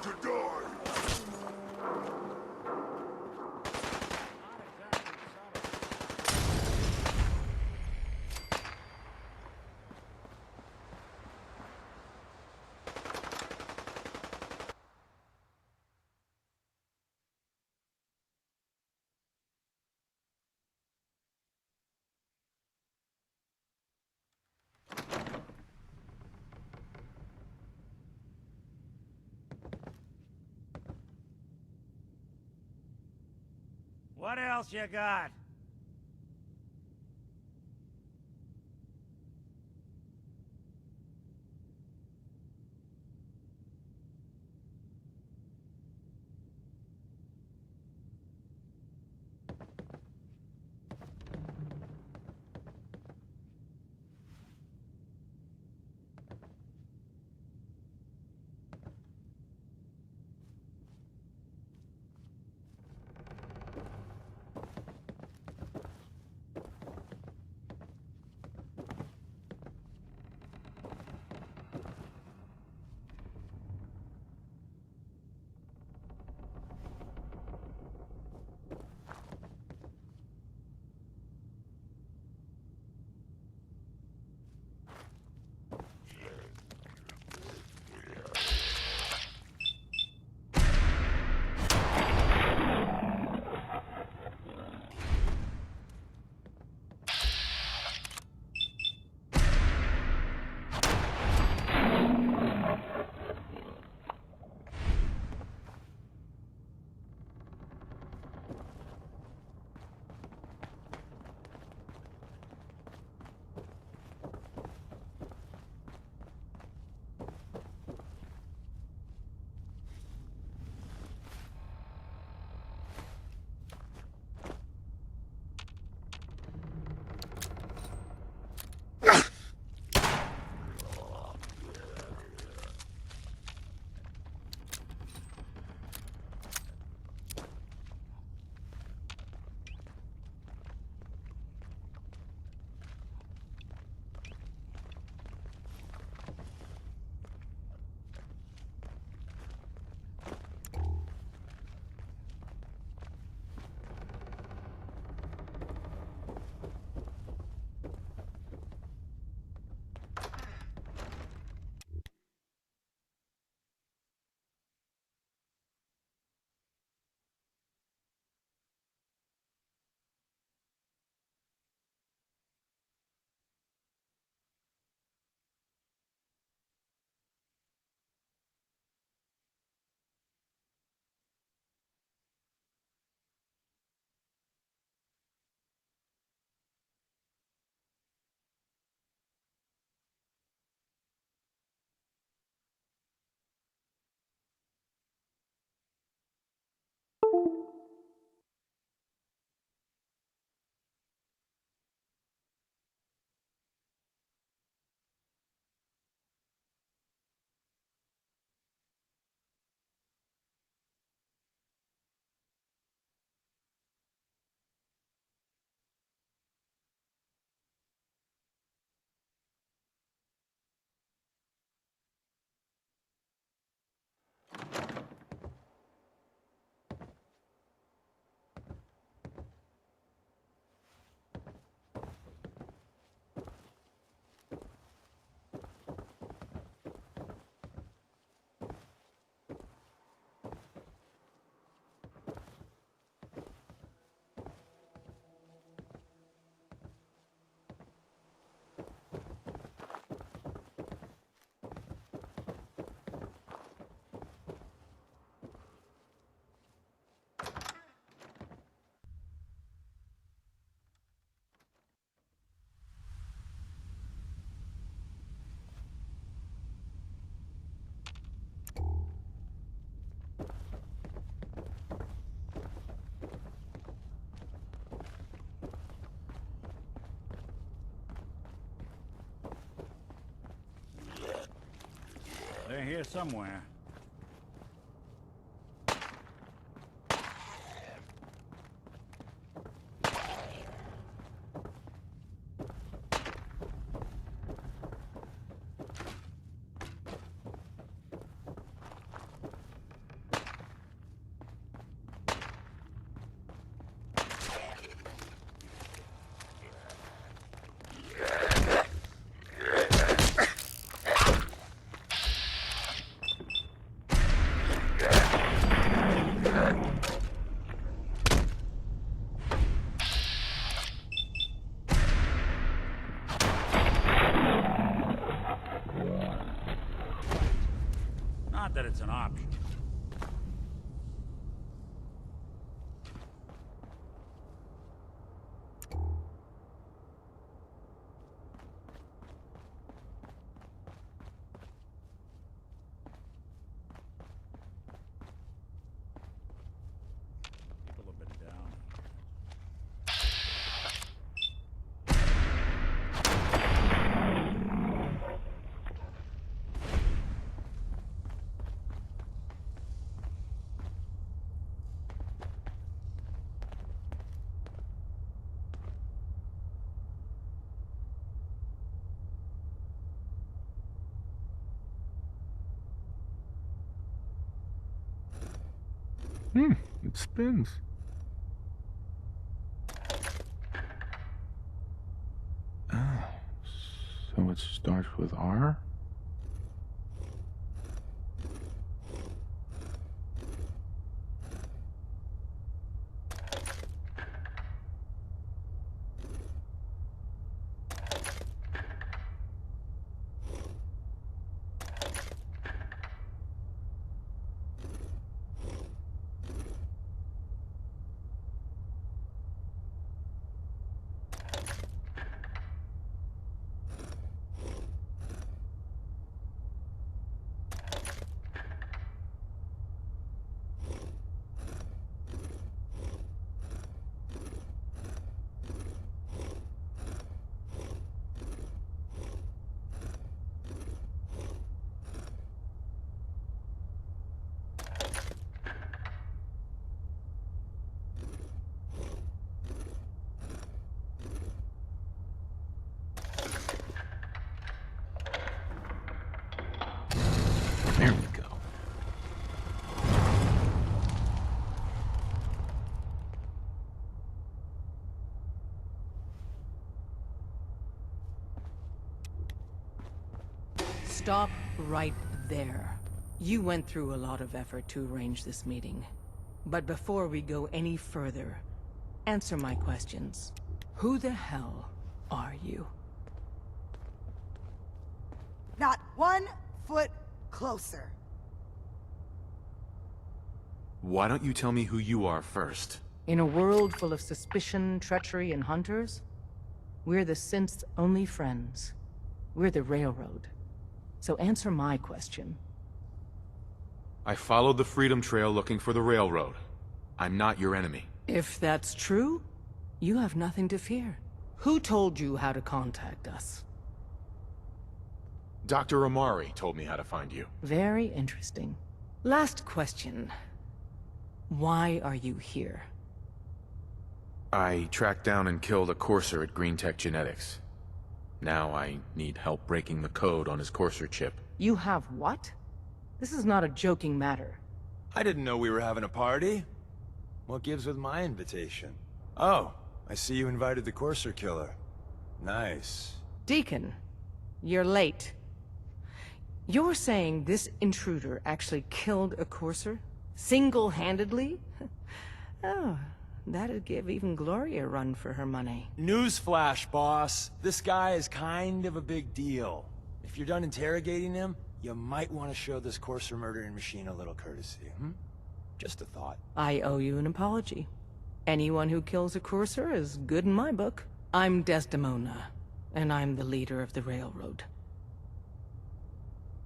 to die! What else you got? They're here somewhere. an option. People have been down. It spins. Ah, so it starts with R? There we go. Stop right there. You went through a lot of effort to arrange this meeting. But before we go any further, answer my questions. Who the hell are you? Not 1 foot closer. Why don't you tell me who you are first? In a world full of suspicion, treachery, and hunters, we're the synth's only friends. We're the Railroad. So answer my question. I followed the Freedom Trail looking for the Railroad. I'm not your enemy. If that's true, you have nothing to fear. Who told you how to contact us? Dr. Amari told me how to find you. Very interesting. Last question. Why are you here? I tracked down and killed a Courser at Green Tech Genetics. Now I need help breaking the code on his Courser chip. You have what? This is not a joking matter. I didn't know we were having a party. What gives with my invitation? Oh, I see you invited the Courser killer. Nice. Deacon, you're late. You're saying this intruder actually killed a Courser? Single-handedly? Oh, that'd give even Gloria a run for her money. Newsflash, boss. This guy is kind of a big deal. If you're done interrogating him, you might want to show this Courser murdering machine a little courtesy, Just a thought. I owe you an apology. Anyone who kills a Courser is good in my book. I'm Desdemona, and I'm the leader of the Railroad.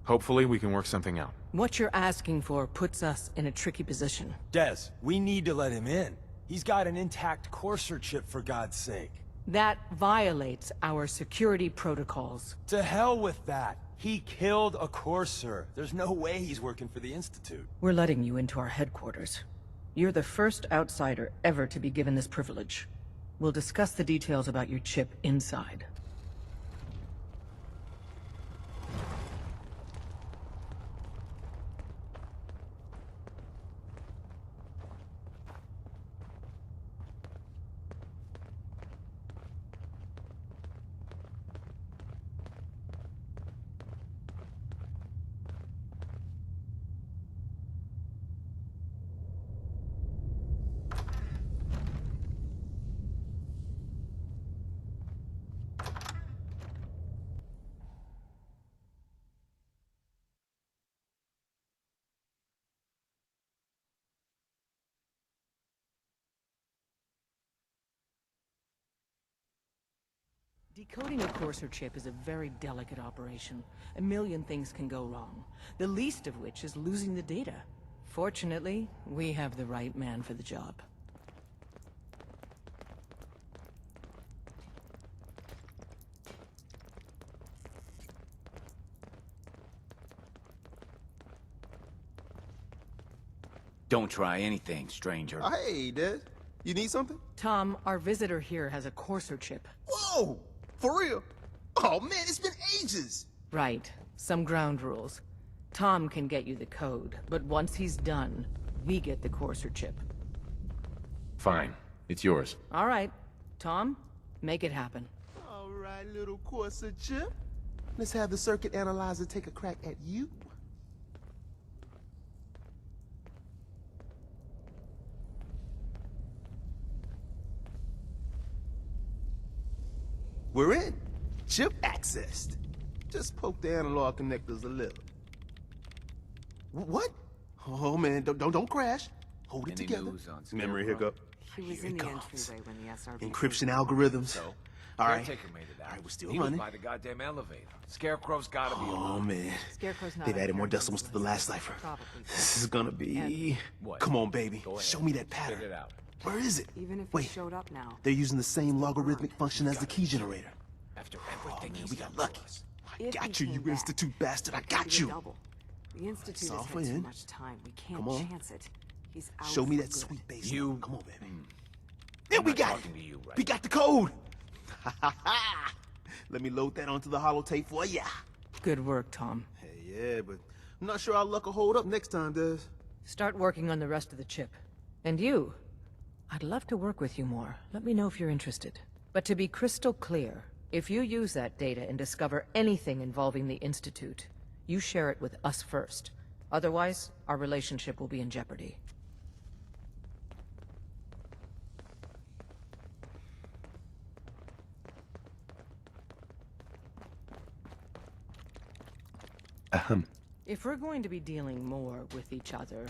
Hopefully we can work something out. What you're asking for puts us in a tricky position. Des, we need to let him in. He's got an intact Courser chip, for God's sake. That violates our security protocols. To hell with that. He killed a Courser. There's no way he's working for the Institute. We're letting you into our headquarters. You're the first outsider ever to be given this privilege. We'll discuss the details about your chip inside. Decoding a Courser chip is a very delicate operation. A million things can go wrong, the least of which is losing the data. Fortunately, we have the right man for the job. Don't try anything, stranger. Hey, Des. You need something? Tom, our visitor here has a Courser chip. Whoa! For real? Oh man, it's been ages! Right. Some ground rules. Tom can get you the code, but once he's done, we get the Courser chip. Fine. It's yours. All right. Tom, make it happen. All right, little Courser chip. Let's have the circuit analyzer take a crack at you. We're in. Chip accessed. Just poke the analog connectors a little. What? Oh man, don't crash. Hold it together. Memory hiccup. He was in the entryway when the SRB... Encryption algorithms. So, all right. Caretaker made it out. All right, we're still He running. was by the goddamn elevator. Scarecrow's gotta be Oh alone. man. Scarecrow's not They've up added here. more decimals to the last cipher. Probably. This is gonna be... What? Come on, baby. Go ahead. Show me that pattern. Spit it out. Where is it? Even if Wait. he showed up now. They're using the same logarithmic function as the key generator. After Oh everything man, he's we done got lucky. for us. I got you, you Institute bastard. I got you. The Institute has Software had too in. much time. We can't Come on. chance it. He's out Show me for that good. sweet bass. You- Come on, baby. Yeah, I'm we not got talking it. to you right We got the code. Let me load that onto the holotape for ya. Good work, Tom. Hey, yeah, but I'm not sure our luck will hold up next time, Des. Start working on the rest of the chip. And you? I'd love to work with you more. Let me know if you're interested. But to be crystal clear, if you use that data and discover anything involving the Institute, you share it with us first. Otherwise, our relationship will be in jeopardy. If we're going to be dealing more with each other,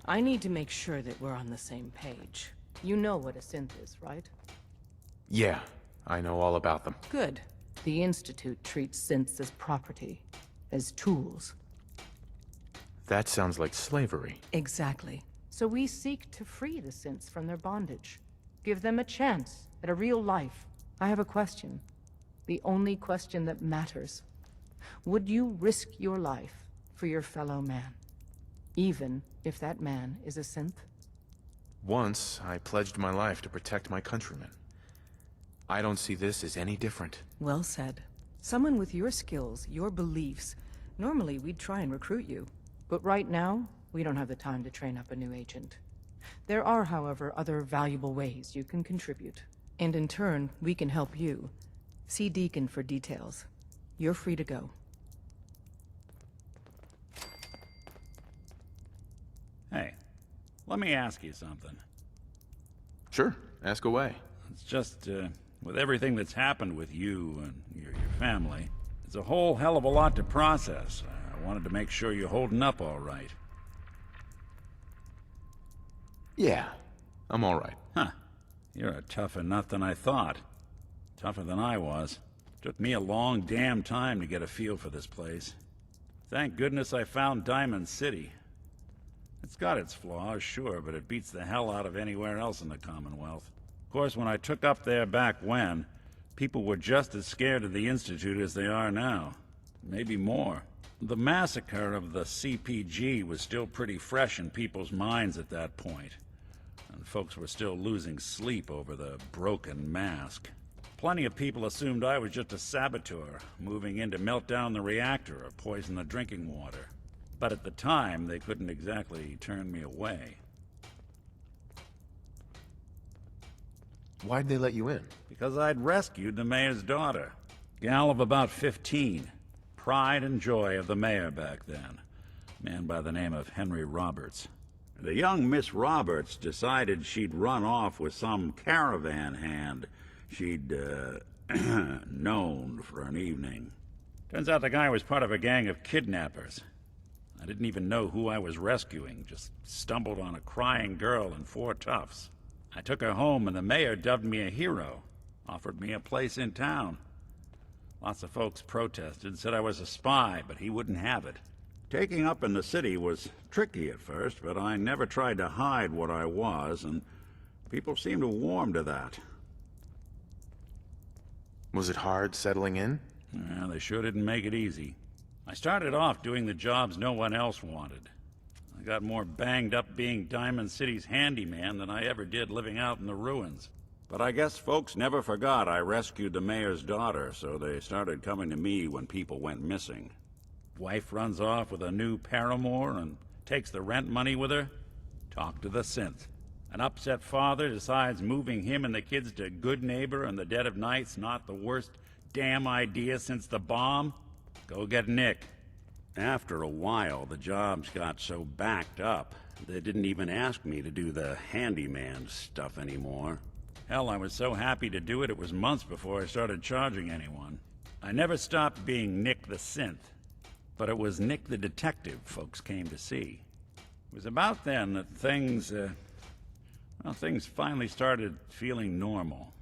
I need to make sure that we're on the same page. You know what a synth is, right? Yeah, I know all about them. Good. The Institute treats synths as property, as tools. That sounds like slavery. Exactly. So we seek to free the synths from their bondage. Give them a chance at a real life. I have a question. The only question that matters. Would you risk your life for your fellow man? Even if that man is a synth? Once, I pledged my life to protect my countrymen. I don't see this as any different. Well said. Someone with your skills, your beliefs. Normally, we'd try and recruit you. But right now, we don't have the time to train up a new agent. There are, however, other valuable ways you can contribute. And in turn, we can help you. See Deacon for details. You're free to go. Hey, let me ask you something. Sure, ask away. It's just, with everything that's happened with you and your family, it's a whole hell of a lot to process. I wanted to make sure you're holding up all right. Yeah, I'm all right. Huh. You're a tougher nut than I thought. Tougher than I was. Took me a long damn time to get a feel for this place. Thank goodness I found Diamond City. It's got its flaws, sure, but it beats the hell out of anywhere else in the Commonwealth. Of course, when I took up there back when, people were just as scared of the Institute as they are now. Maybe more. The massacre of the CPG was still pretty fresh in people's minds at that point, and folks were still losing sleep over the broken mask. Plenty of people assumed I was just a saboteur, moving in to melt down the reactor or poison the drinking water. But at the time, they couldn't exactly turn me away. Why'd they let you in? Because I'd rescued the mayor's daughter. Gal of about 15. Pride and joy of the mayor back then. Man by the name of Henry Roberts. The young Miss Roberts decided she'd run off with some caravan hand she'd, known for an evening. Turns out the guy was part of a gang of kidnappers. I didn't even know who I was rescuing, just stumbled on a crying girl and 4 toughs. I took her home and the mayor dubbed me a hero, offered me a place in town. Lots of folks protested, said I was a spy, but he wouldn't have it. Taking up in the city was tricky at first, but I never tried to hide what I was, and people seemed to warm to that. Was it hard settling in? Yeah, they sure didn't make it easy. I started off doing the jobs no one else wanted. I got more banged up being Diamond City's handyman than I ever did living out in the ruins. But I guess folks never forgot I rescued the mayor's daughter, so they started coming to me when people went missing. Wife runs off with a new paramour and takes the rent money with her. Talk to the synth. An upset father decides moving him and the kids to Good Neighbor in the dead of night's not the worst damn idea since the bomb. Go get Nick. After a while, the jobs got so backed up, they didn't even ask me to do the handyman stuff anymore. Hell, I was so happy to do it, it was months before I started charging anyone. I never stopped being Nick the Synth, but it was Nick the Detective folks came to see. It was about then that things finally started feeling normal.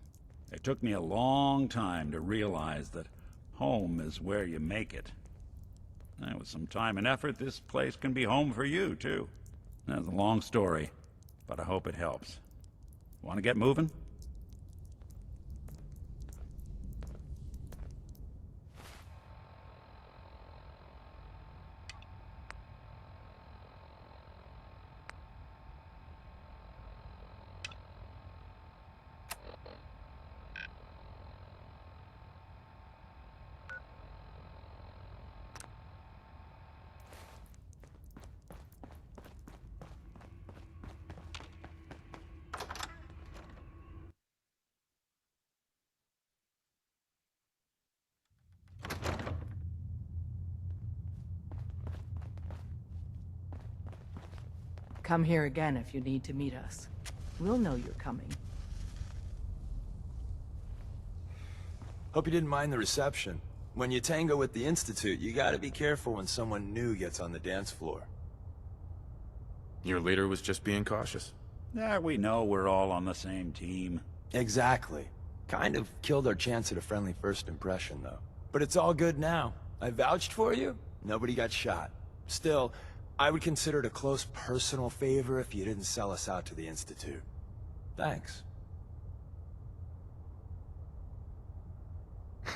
It took me a long time to realize that home is where you make it. And with some time and effort, this place can be home for you, too. That's a long story, but I hope it helps. Want to get moving? Come here again if you need to meet us. We'll know you're coming. Hope you didn't mind the reception. When you tango with the Institute, you gotta be careful when someone new gets on the dance floor. Your leader was just being cautious. We know we're all on the same team. Exactly. Kind of killed our chance at a friendly first impression, though. But it's all good now. I vouched for you. Nobody got shot. Still, I would consider it a close personal favor if you didn't sell us out to the Institute. Thanks.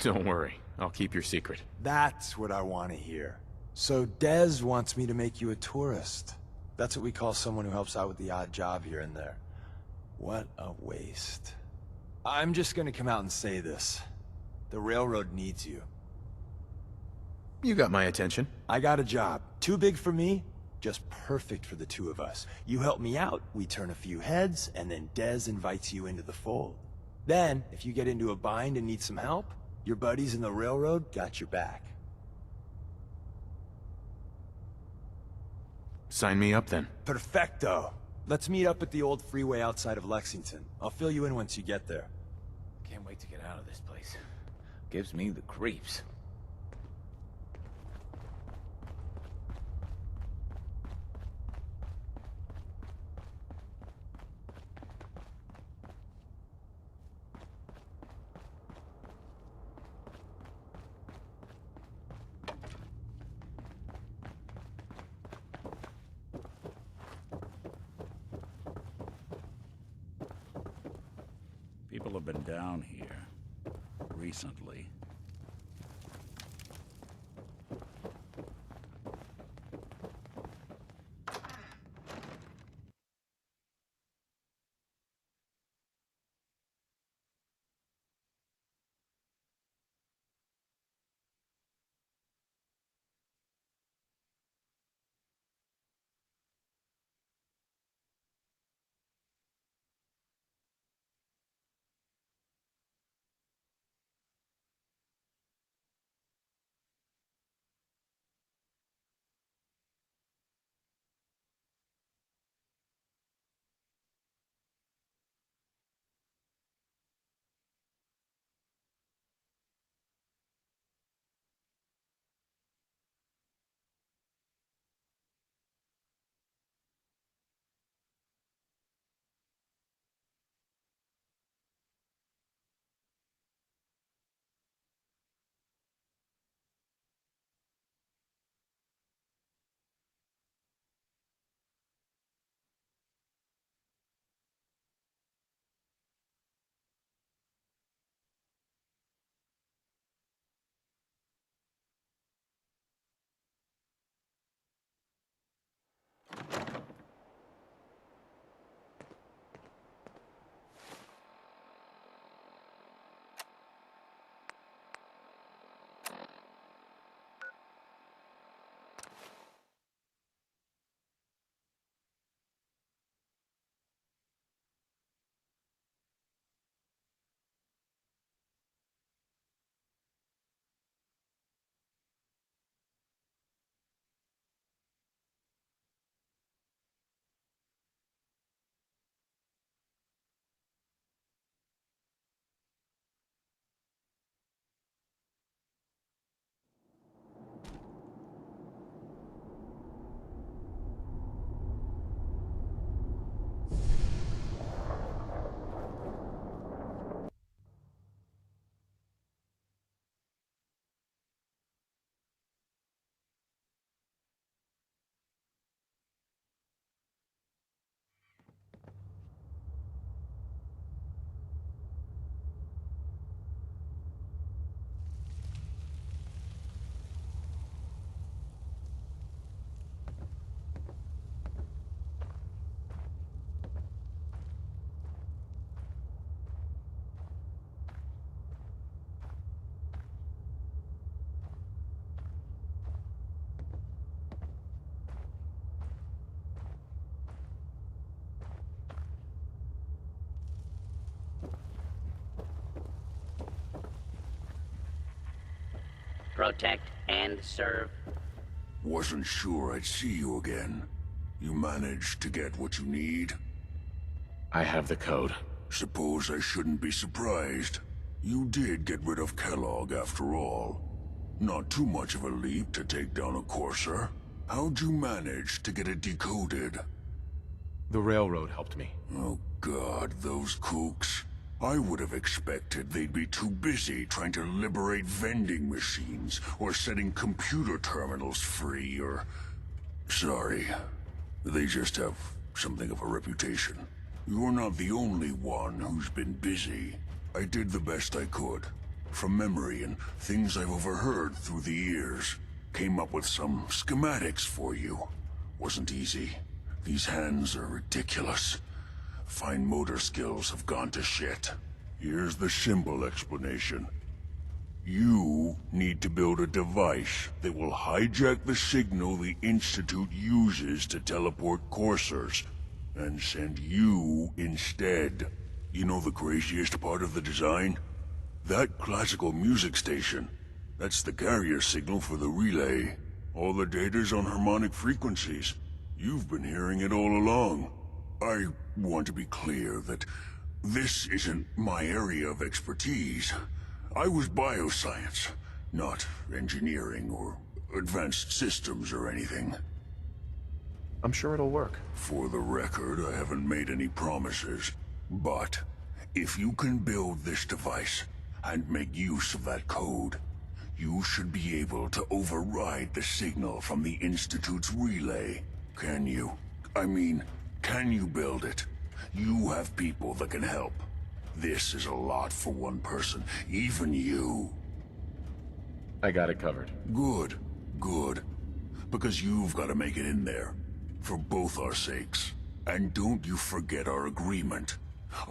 Don't worry, I'll keep your secret. That's what I want to hear. So Dez wants me to make you a tourist. That's what we call someone who helps out with the odd job here and there. What a waste. I'm just gonna come out and say this. The railroad needs you. You got my attention. I got a job. Too big for me, just perfect for the two of us. You help me out, we turn a few heads, and then Dez invites you into the fold. Then, if you get into a bind and need some help, your buddies in the railroad got your back. Sign me up then. Perfecto. Let's meet up at the old freeway outside of Lexington. I'll fill you in once you get there. Can't wait to get out of this place. Gives me the creeps. People have been down here recently. Protect and serve. Wasn't sure I'd see you again. You managed to get what you need? I have the code. Suppose I shouldn't be surprised. You did get rid of Kellogg after all. Not too much of a leap to take down a Courser. How'd you manage to get it decoded? The railroad helped me. Oh God, those kooks. I would have expected they'd be too busy trying to liberate vending machines, or setting computer terminals free, or... Sorry. They just have something of a reputation. You're not the only one who's been busy. I did the best I could. From memory and things I've overheard through the years. Came up with some schematics for you. Wasn't easy. These hands are ridiculous. Fine motor skills have gone to shit. Here's the simple explanation. You need to build a device that will hijack the signal the Institute uses to teleport coursers, and send you instead. You know the craziest part of the design? That classical music station. That's the carrier signal for the relay. All the data's on harmonic frequencies. You've been hearing it all along. I want to be clear that this isn't my area of expertise. I was bioscience, not engineering or advanced systems or anything. I'm sure it'll work. For the record, I haven't made any promises. But if you can build this device and make use of that code, you should be able to override the signal from the Institute's relay. Can you? I mean, can you build it? You have people that can help. This is a lot for one person, even you. I got it covered. Good, good. Because you've got to make it in there. For both our sakes. And don't you forget our agreement.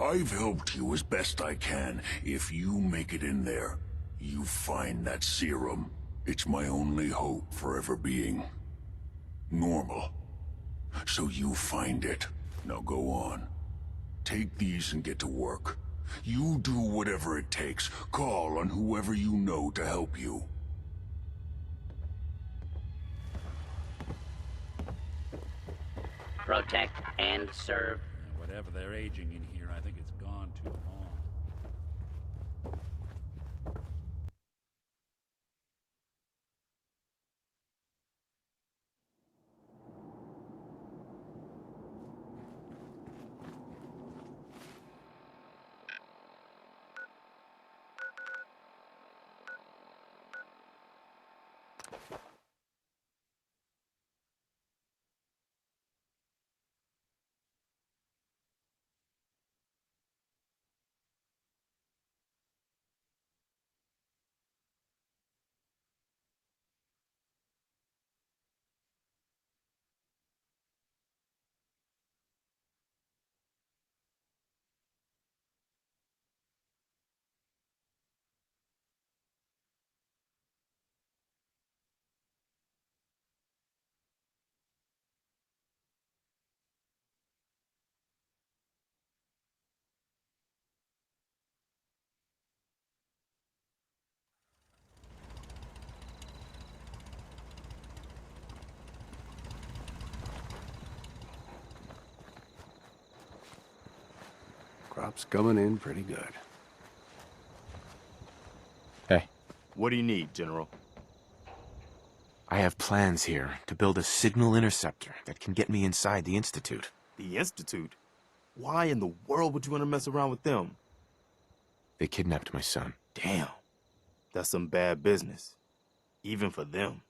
I've helped you as best I can. If you make it in there, you find that serum. It's my only hope for ever being normal. So you find it. Now go on. Take these and get to work. You do whatever it takes. Call on whoever you know to help you. Protect and serve. Whatever they're aging in here, I think it's gone too long. Crop's coming in pretty good. Hey. What do you need, General? I have plans here to build a signal interceptor that can get me inside the Institute. The Institute? Why in the world would you want to mess around with them? They kidnapped my son. Damn. That's some bad business. Even for them.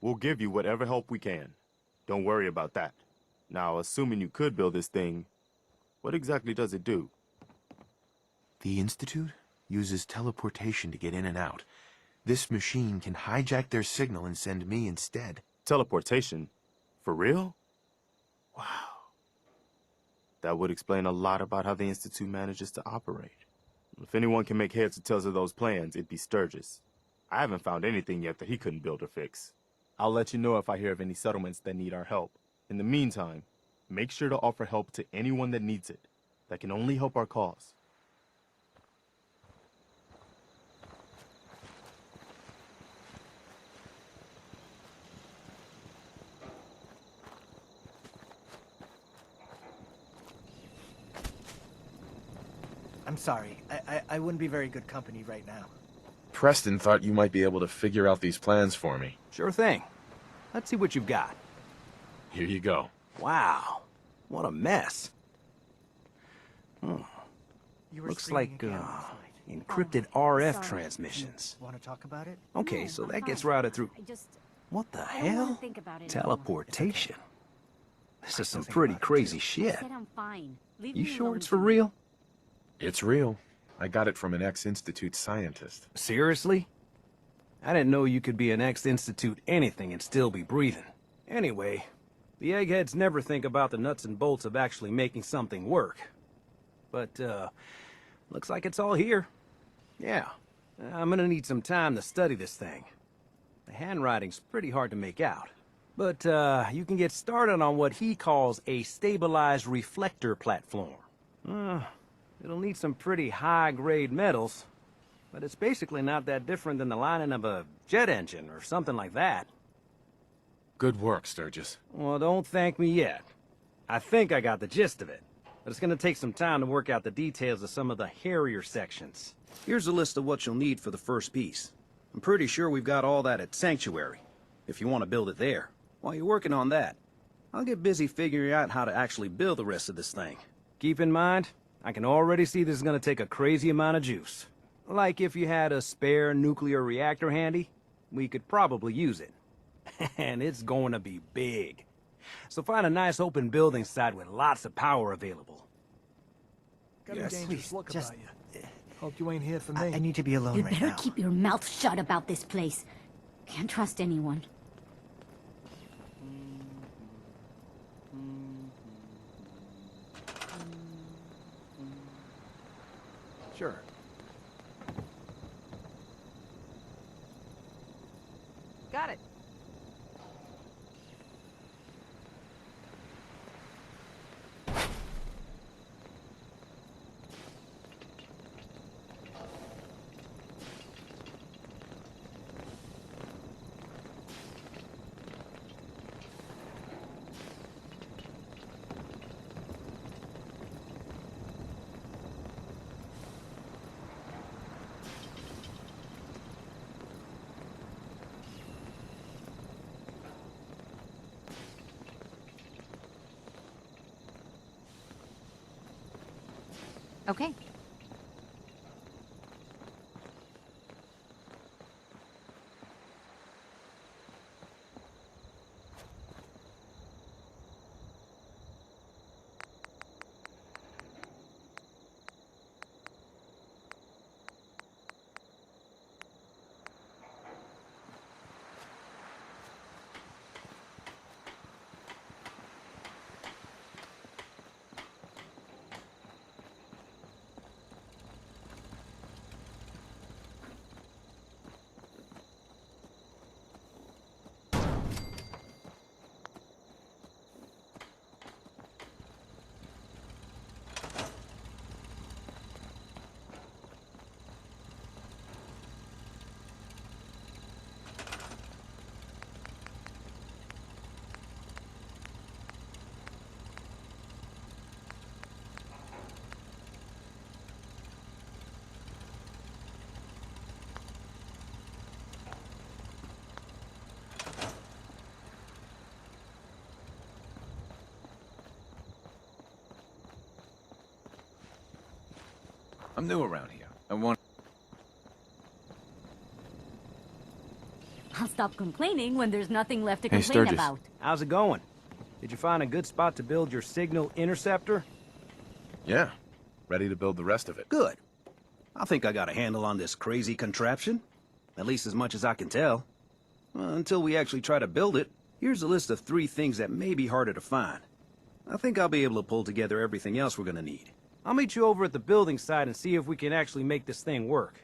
We'll give you whatever help we can. Don't worry about that. Now, assuming you could build this thing, what exactly does it do? The Institute uses teleportation to get in and out. This machine can hijack their signal and send me instead. Teleportation? For real? Wow. That would explain a lot about how the Institute manages to operate. If anyone can make heads or tails of those plans, it'd be Sturgis. I haven't found anything yet that he couldn't build or fix. I'll let you know if I hear of any settlements that need our help. In the meantime, make sure to offer help to anyone that needs it. That can only help our cause. I'm sorry. I wouldn't be very good company right now. Preston thought you might be able to figure out these plans for me. Sure thing. Let's see what you've got. Here you go. Wow. What a mess. Looks like, encrypted RF transmissions. Want to talk about it? Okay, so that gets routed through... What the hell? Teleportation. This is some pretty crazy shit. You sure it's for real? It's real. I got it from an ex-Institute scientist. Seriously? I didn't know you could be an ex-Institute anything and still be breathing. Anyway, the eggheads never think about the nuts and bolts of actually making something work. But, looks like it's all here. Yeah, I'm gonna need some time to study this thing. The handwriting's pretty hard to make out. But, you can get started on what he calls a stabilized reflector platform. It'll need some pretty high-grade metals, but it's basically not that different than the lining of a jet engine or something like that. Good work, Sturgis. Well, don't thank me yet. I think I got the gist of it, but it's gonna take some time to work out the details of some of the hairier sections. Here's a list of what you'll need for the first piece. I'm pretty sure we've got all that at Sanctuary, if you want to build it there. While you're working on that, I'll get busy figuring out how to actually build the rest of this thing. Keep in mind, I can already see this is gonna take a crazy amount of juice. Like if you had a spare nuclear reactor handy, we could probably use it. And it's going to be big. So find a nice open building site with lots of power available. Got a dangerous look about you. Hope you ain't here for me. I need to be alone You'd right better now. keep your mouth shut about this place. Can't trust anyone. Sure. Got it. Okay. I'm new around here. I want... I'll stop complaining when there's nothing left to Hey, complain Sturgis. about. How's it going? Did you find a good spot to build your signal interceptor? Yeah. Ready to build the rest of it. Good. I think I got a handle on this crazy contraption. At least as much as I can tell. Until we actually try to build it, here's a list of 3 things that may be harder to find. I think I'll be able to pull together everything else we're gonna need. I'll meet you over at the building site and see if we can actually make this thing work.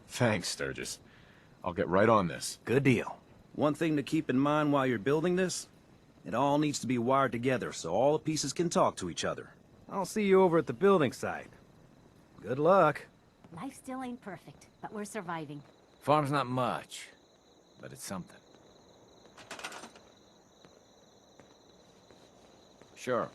Thanks, Sturgis. I'll get right on this. Good deal. One thing to keep in mind while you're building this, it all needs to be wired together so all the pieces can talk to each other. I'll see you over at the building site. Good luck. Life still ain't perfect, but we're surviving. Farm's not much, but it's something. Sure.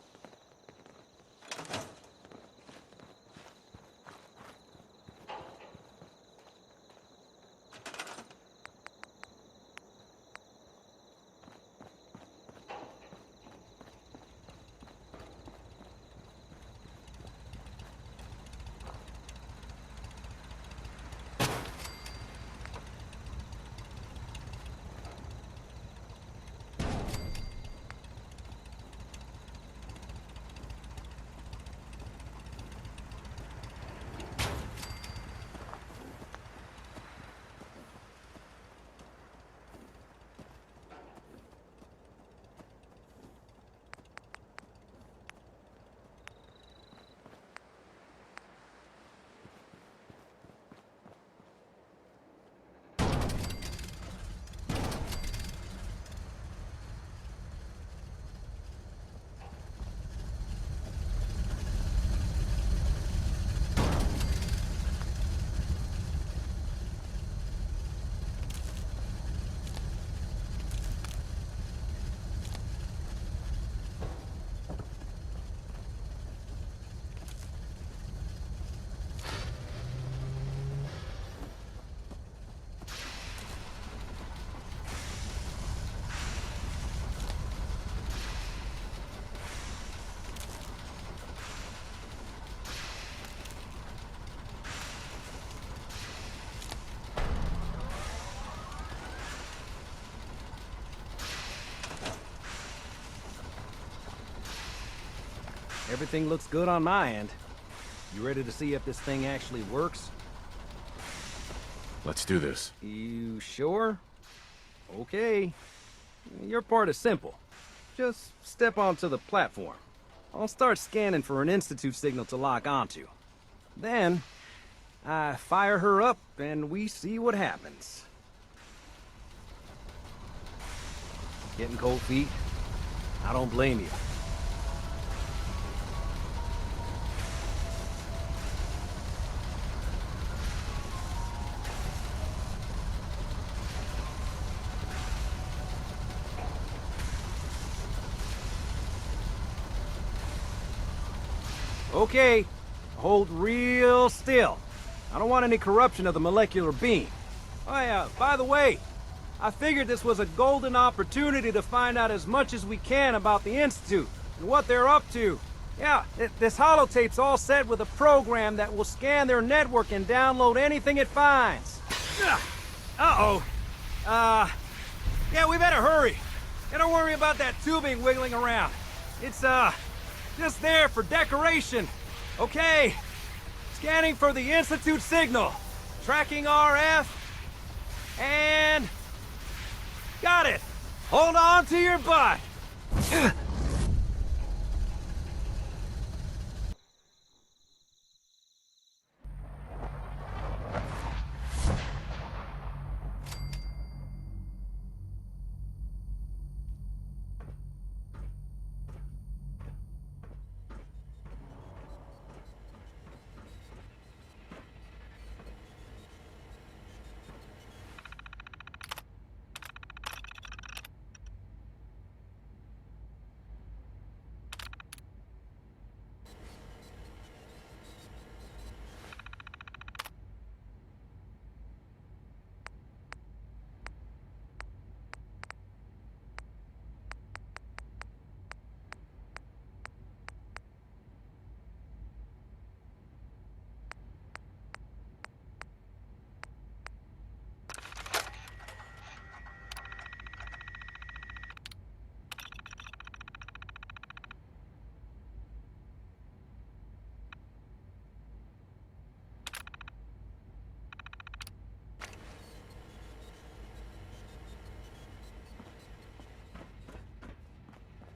Everything looks good on my end. You ready to see if this thing actually works? Let's do this. You sure? Okay. Your part is simple. Just step onto the platform. I'll start scanning for an Institute signal to lock onto. Then, I fire her up and we see what happens. Getting cold feet? I don't blame you. Okay, hold real still. I don't want any corruption of the molecular beam. Oh yeah, by the way, I figured this was a golden opportunity to find out as much as we can about the Institute and what they're up to. Yeah, this holotape's all set with a program that will scan their network and download anything it finds. Uh-oh. Yeah, we better hurry. And don't worry about that tubing wiggling around. It's, just there for decoration. Okay. Scanning for the Institute signal. Tracking RF. And... got it. Hold on to your butt.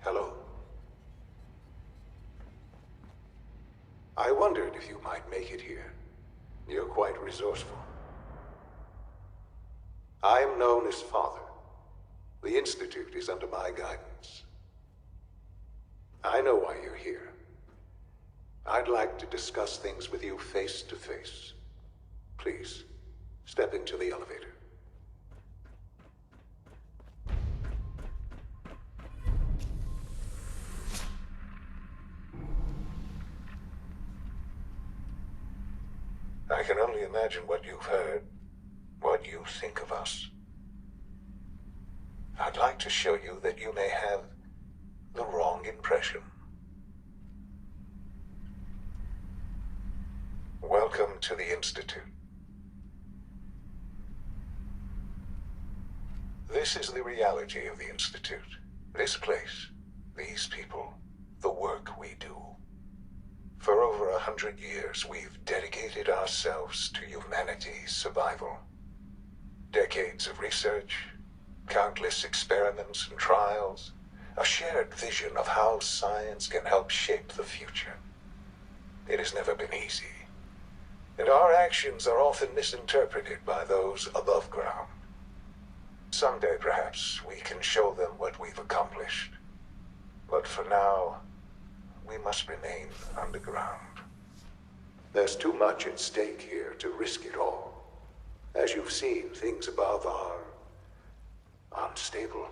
Hello. I wondered if you might make it here. You're quite resourceful. I'm known as Father. The Institute is under my guidance. I know why you're here. I'd like to discuss things with you face to face. Please, step into the elevator. I can only imagine what you've heard, what you think of us. I'd like to show you that you may have the wrong impression. Welcome to the Institute. This is the reality of the Institute. This place, these people, the work we do. For over 100 years, we've dedicated ourselves to humanity's survival. Decades of research, countless experiments and trials, a shared vision of how science can help shape the future. It has never been easy, and our actions are often misinterpreted by those above ground. Someday, perhaps, we can show them what we've accomplished. But for now, we must remain underground. There's too much at stake here to risk it all. As you've seen, things above are unstable.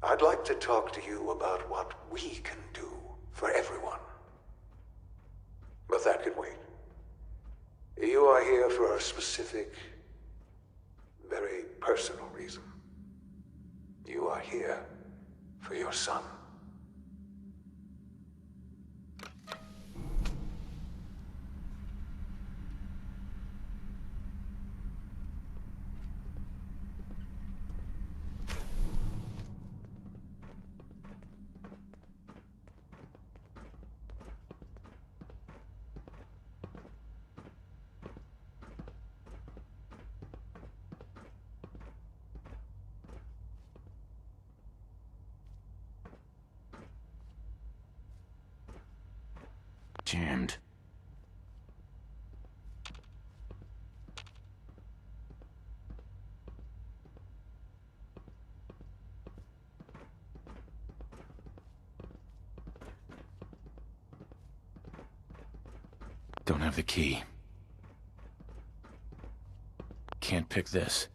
I'd like to talk to you about what we can do for everyone. But that can wait. You are here for a specific, very personal reason. You are here for your son. Jammed. Don't have the key. Can't pick this.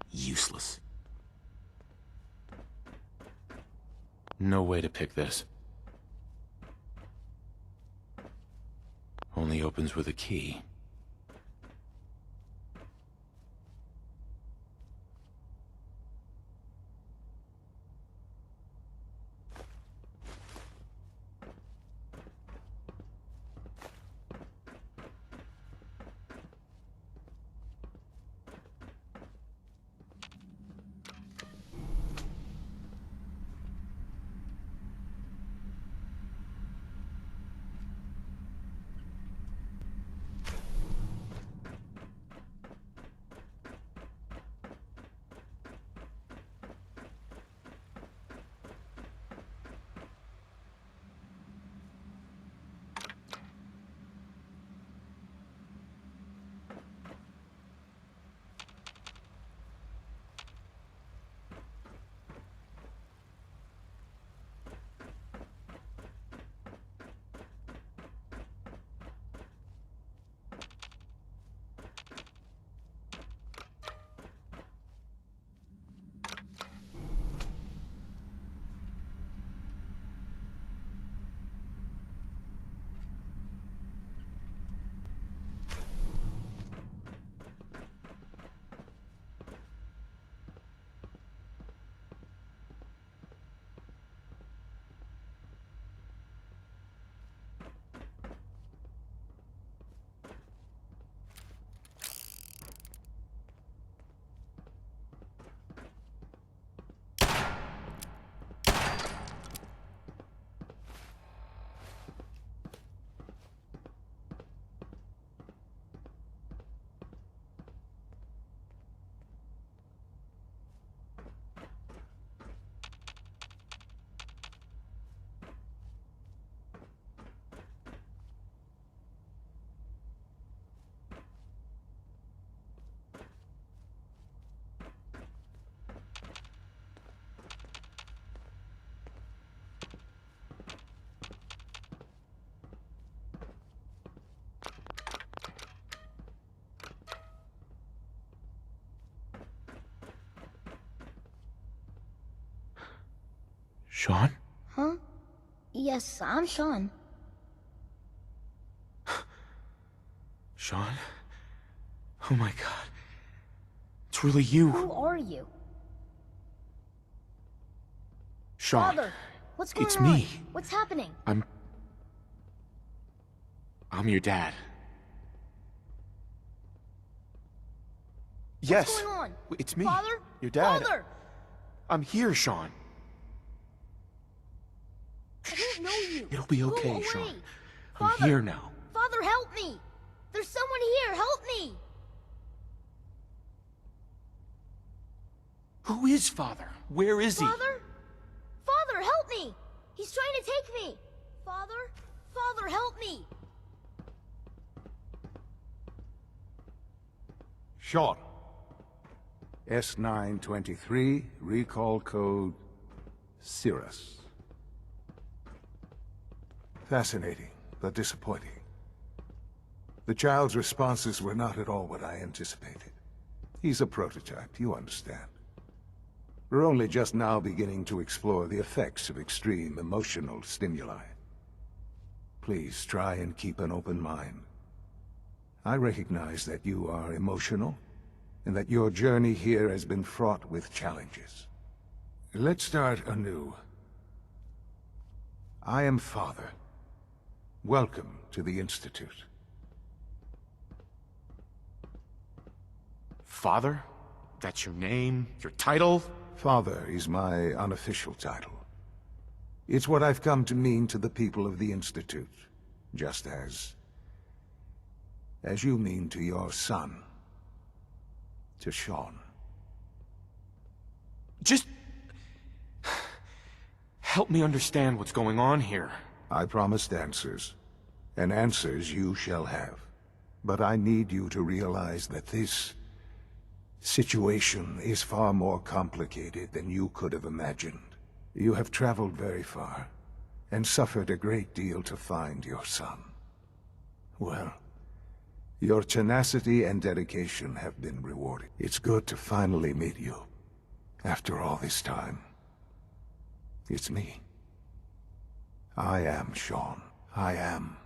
Useless. No way to pick this. Only opens with a key. Sean? Huh? Yes, I'm Sean. Sean? Oh my god. It's really you. Who are you? Sean. Father, what's going It's on? me. What's happening? I'm your dad. Yes. What's going on? It's me. Father? Your dad. Father! I'm here, Sean. I don't know you. It'll be Go okay, away. Sean. Father! I'm here now. Father, help me! There's someone here, help me! Who is Father? Where is he? Father? Father, help me! He's trying to take me! Father? Father, help me! Sean. S923, recall code Cirrus. Fascinating, but disappointing. The child's responses were not at all what I anticipated. He's a prototype, you understand. We're only just now beginning to explore the effects of extreme emotional stimuli. Please try and keep an open mind. I recognize that you are emotional, and that your journey here has been fraught with challenges. Let's start anew. I am Father. Welcome to the Institute. Father? That's your name? Your title? Father is my unofficial title. It's what I've come to mean to the people of the Institute, just as you mean to your son, to Sean. Just help me understand what's going on here. I promised answers, and answers you shall have. But I need you to realize that this situation is far more complicated than you could have imagined. You have traveled very far, and suffered a great deal to find your son. Well, your tenacity and dedication have been rewarded. It's good to finally meet you, after all this time. It's me. I am Sean. I am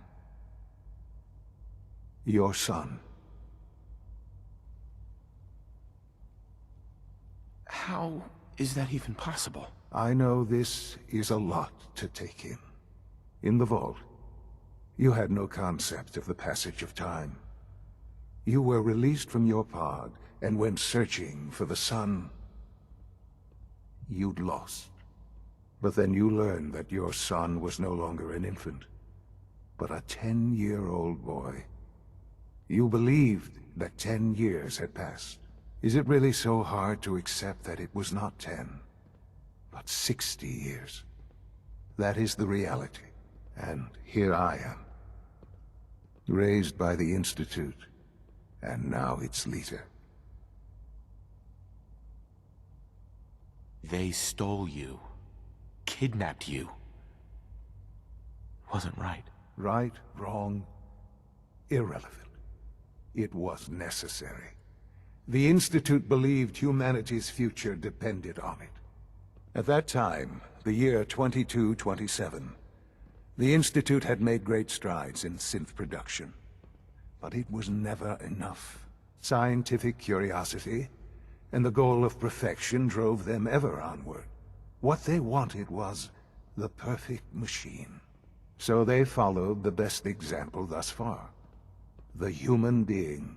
your son. How is that even possible? I know this is a lot to take in. In the vault, you had no concept of the passage of time. You were released from your pod and went searching for the son you'd lost. But then you learned that your son was no longer an infant, but a 10-year-old boy. You believed that 10 years had passed. Is it really so hard to accept that it was not 10, but 60 years? That is the reality. And here I am, raised by the Institute, and now its leader. They stole you. Kidnapped you. Wasn't right. Right, wrong, irrelevant. It was necessary. The Institute believed humanity's future depended on it. At that time, the year 2227, the Institute had made great strides in synth production. But it was never enough. Scientific curiosity and the goal of perfection drove them ever onward. What they wanted was the perfect machine. So they followed the best example thus far. The human being.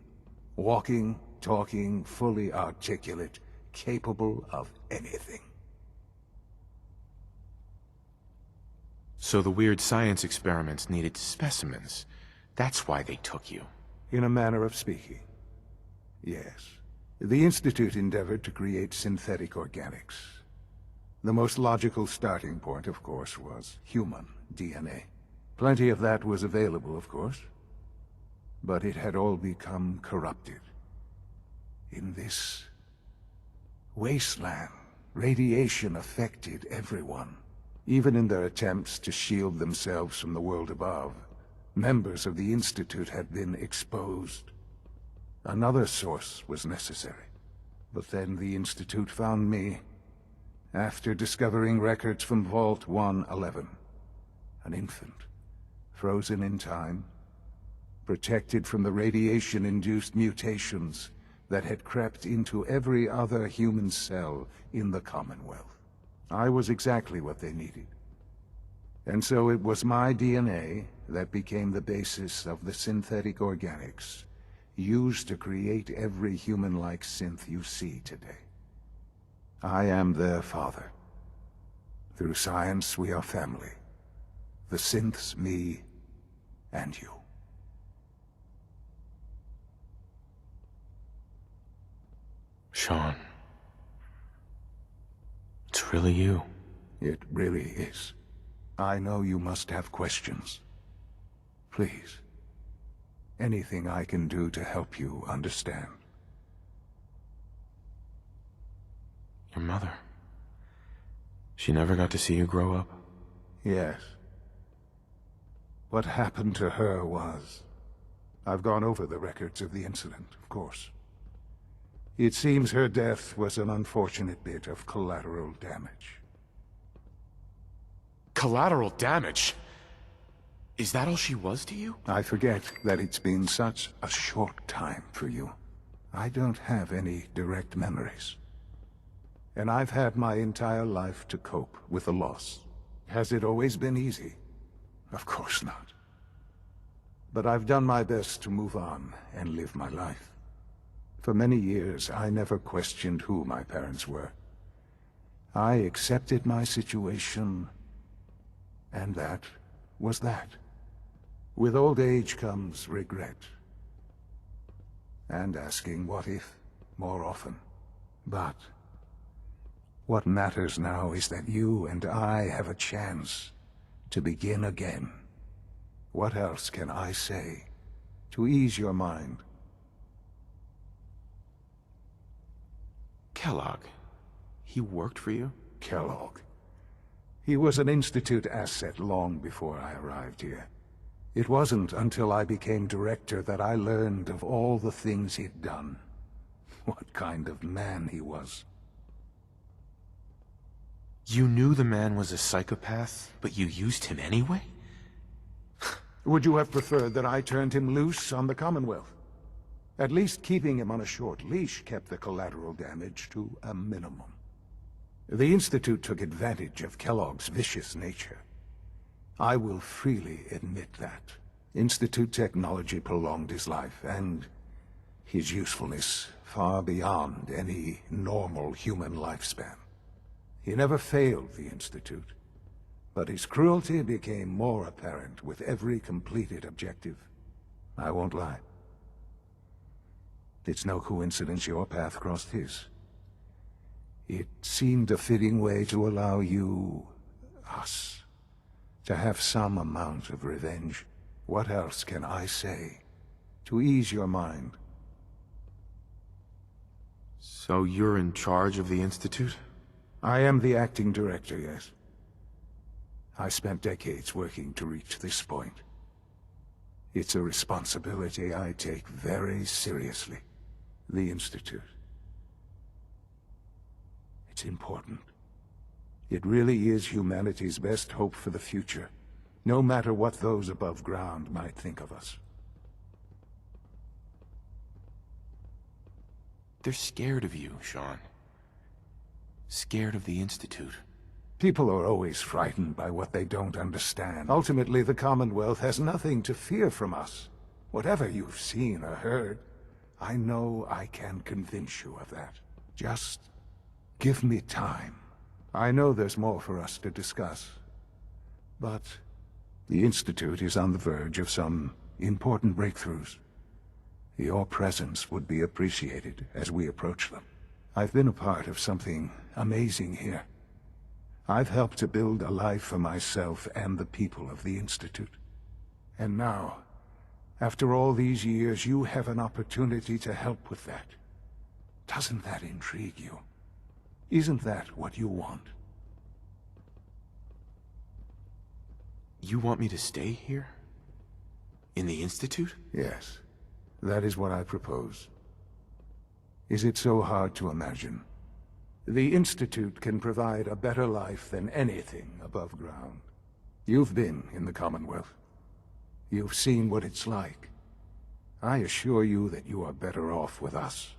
Walking, talking, fully articulate, capable of anything. So the weird science experiments needed specimens. That's why they took you. In a manner of speaking. Yes. The Institute endeavored to create synthetic organics. The most logical starting point, of course, was human DNA. Plenty of that was available, of course. But it had all become corrupted. In this wasteland, radiation affected everyone. Even in their attempts to shield themselves from the world above, members of the Institute had been exposed. Another source was necessary. But then the Institute found me, after discovering records from Vault 111. An infant, frozen in time, protected from the radiation-induced mutations that had crept into every other human cell in the Commonwealth. I was exactly what they needed. And so it was my DNA that became the basis of the synthetic organics used to create every human-like synth you see today. I am their father. Through science, we are family. The synths, me, and you. Sean. It's really you. It really is. I know you must have questions. Please. Anything I can do to help you understand. Your mother. She never got to see you grow up? Yes. What happened to her was... I've gone over the records of the incident, of course. It seems her death was an unfortunate bit of collateral damage. Collateral damage? Is that all she was to you? I forget that it's been such a short time for you. I don't have any direct memories. And I've had my entire life to cope with the loss. Has it always been easy? Of course not. But I've done my best to move on and live my life. For many years, I never questioned who my parents were. I accepted my situation, and that was that. With old age comes regret. And asking what if more often. But what matters now is that you and I have a chance to begin again. What else can I say to ease your mind? Kellogg. He worked for you? Kellogg. He was an Institute asset long before I arrived here. It wasn't until I became director that I learned of all the things he'd done. What kind of man he was. You knew the man was a psychopath, but you used him anyway? Would you have preferred that I turned him loose on the Commonwealth? At least keeping him on a short leash kept the collateral damage to a minimum. The Institute took advantage of Kellogg's vicious nature. I will freely admit that. Institute technology prolonged his life, and his usefulness far beyond any normal human lifespan. He never failed the Institute, but his cruelty became more apparent with every completed objective. I won't lie. It's no coincidence your path crossed his. It seemed a fitting way to allow you, us, to have some amount of revenge. What else can I say to ease your mind? So you're in charge of the Institute? I am the acting director, yes. I spent decades working to reach this point. It's a responsibility I take very seriously. The Institute. It's important. It really is humanity's best hope for the future, no matter what those above ground might think of us. They're scared of you, Sean. Scared of the Institute. People are always frightened by what they don't understand. Ultimately, the Commonwealth has nothing to fear from us. Whatever you've seen or heard, I know I can convince you of that. Just give me time. I know there's more for us to discuss. But the Institute is on the verge of some important breakthroughs. Your presence would be appreciated as we approach them. I've been a part of something amazing here. I've helped to build a life for myself and the people of the Institute. And now, after all these years, you have an opportunity to help with that. Doesn't that intrigue you? Isn't that what you want? You want me to stay here? In the Institute? Yes. That is what I propose. Is it so hard to imagine? The Institute can provide a better life than anything above ground. You've been in the Commonwealth. You've seen what it's like. I assure you that you are better off with us.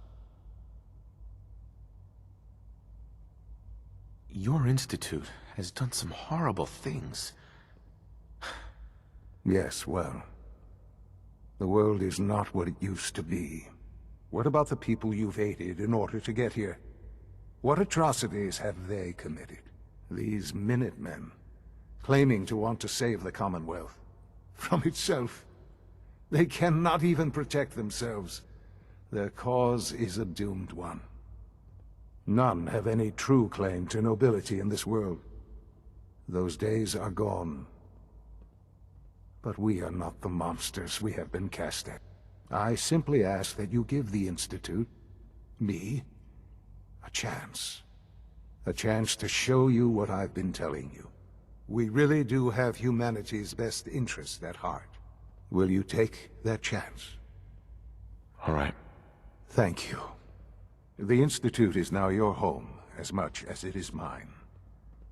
Your Institute has done some horrible things. Yes, well, the world is not what it used to be. What about the people you've aided in order to get here? What atrocities have they committed? These Minutemen, claiming to want to save the Commonwealth from itself. They cannot even protect themselves. Their cause is a doomed one. None have any true claim to nobility in this world. Those days are gone. But we are not the monsters we have been cast at. I simply ask that you give the Institute, me, a chance. A chance to show you what I've been telling you. We really do have humanity's best interest at heart. Will you take that chance? All right. Thank you. The Institute is now your home, as much as it is mine.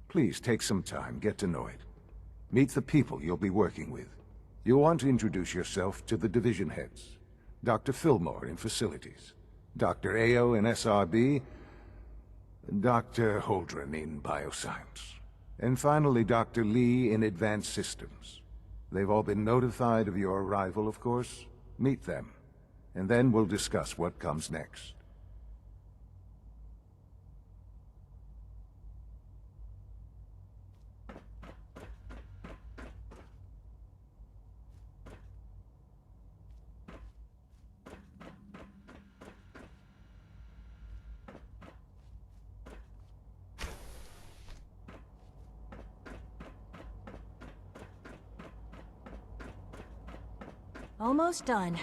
Please take some time, get to know it. Meet the people you'll be working with. You'll want to introduce yourself to the division heads. Dr. Fillmore in Facilities, Dr. Ayo in SRB, Dr. Holdren in Bioscience, and finally Dr. Lee in Advanced Systems. They've all been notified of your arrival, of course. Meet them, and then we'll discuss what comes next. Almost done.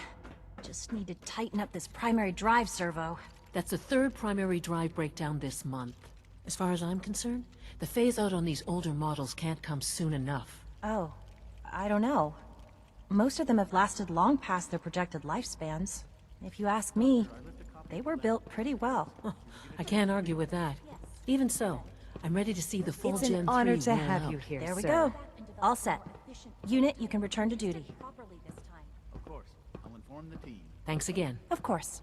Just need to tighten up this primary drive servo. That's the third primary drive breakdown this month. As far as I'm concerned, the phase-out on these older models can't come soon enough. Oh, I don't know. Most of them have lasted long past their projected lifespans. If you ask me, they were built pretty well. I can't argue with that. Even so, I'm ready to see the full It's Gen 3 an honor to roll have out. you here, There we go. All set. Unit, you can return to duty. Of course. I'll inform the team. Thanks again. Of course.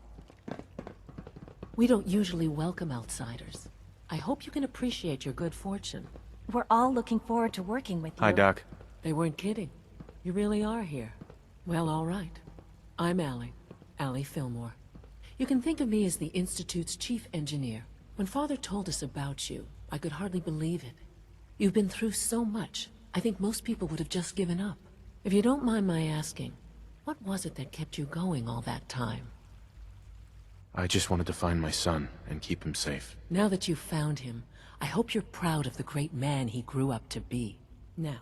We don't usually welcome outsiders. I hope you can appreciate your good fortune. We're all looking forward to working with you. Hi, Doc. They weren't kidding. You really are here. Well, all right. I'm Allie Fillmore. You can think of me as the Institute's chief engineer. When Father told us about you, I could hardly believe it. You've been through so much, I think most people would have just given up. If you don't mind my asking, what was it that kept you going all that time? I just wanted to find my son and keep him safe. Now that you've found him, I hope you're proud of the great man he grew up to be. Now,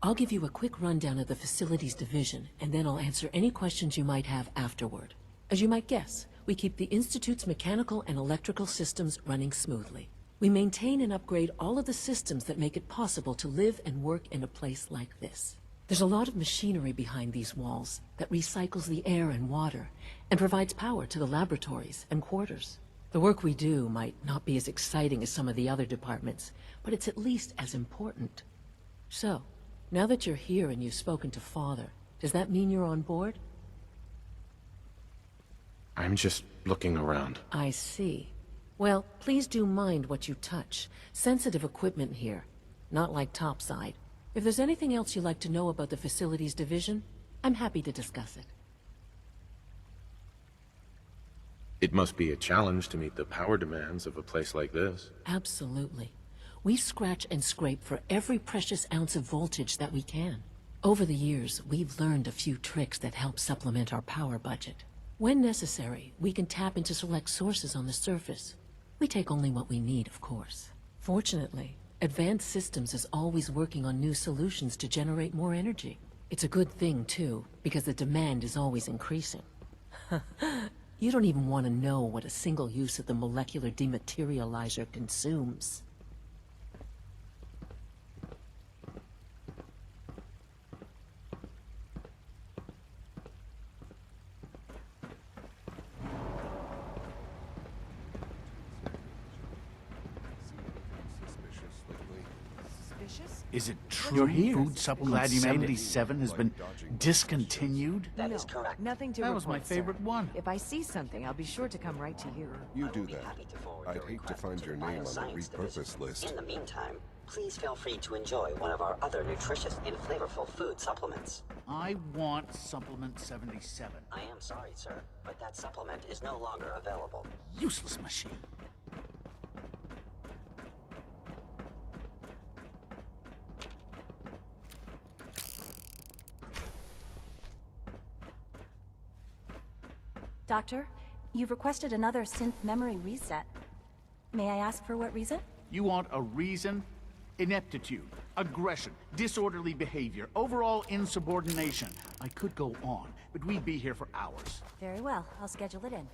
I'll give you a quick rundown of the Facilities Division, and then I'll answer any questions you might have afterward. As you might guess, we keep the Institute's mechanical and electrical systems running smoothly. We maintain and upgrade all of the systems that make it possible to live and work in a place like this. There's a lot of machinery behind these walls that recycles the air and water and provides power to the laboratories and quarters. The work we do might not be as exciting as some of the other departments, but it's at least as important. So, now that you're here and you've spoken to Father, does that mean you're on board? I'm just looking around. I see. Well, please do mind what you touch. Sensitive equipment here. Not like topside. If there's anything else you'd like to know about the Facilities Division, I'm happy to discuss it. It must be a challenge to meet the power demands of a place like this. Absolutely. We scratch and scrape for every precious ounce of voltage that we can. Over the years, we've learned a few tricks that help supplement our power budget. When necessary, we can tap into select sources on the surface. We take only what we need, of course. Fortunately, Advanced Systems is always working on new solutions to generate more energy. It's a good thing, too, because the demand is always increasing. You don't even want to know what a single use of the molecular dematerializer consumes. Is it true You're here. food supplement Glad you made it. 77 has been discontinued? That is correct. Nothing to That report, was my favorite sir. one. If I see something, I'll be sure to come right to you. You do that. I'd hate to find your name on the repurpose list. In the meantime, please feel free to enjoy one of our other nutritious and flavorful food supplements. I want supplement 77. I am sorry, sir, but that supplement is no longer available. Useless machine. Doctor, you've requested another synth memory reset. May I ask for what reason? You want a reason? Ineptitude, aggression, disorderly behavior, overall insubordination. I could go on, but we'd be here for hours. Very well, I'll schedule it in.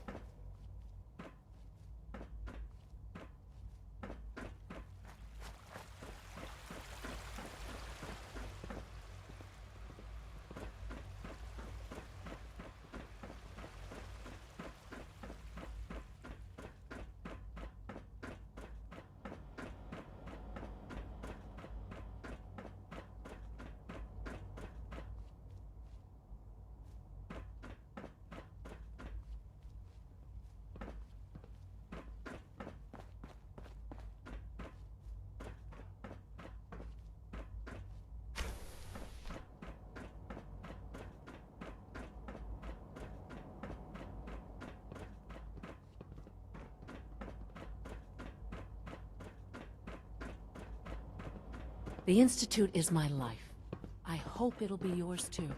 The Institute is my life. I hope it'll be yours too.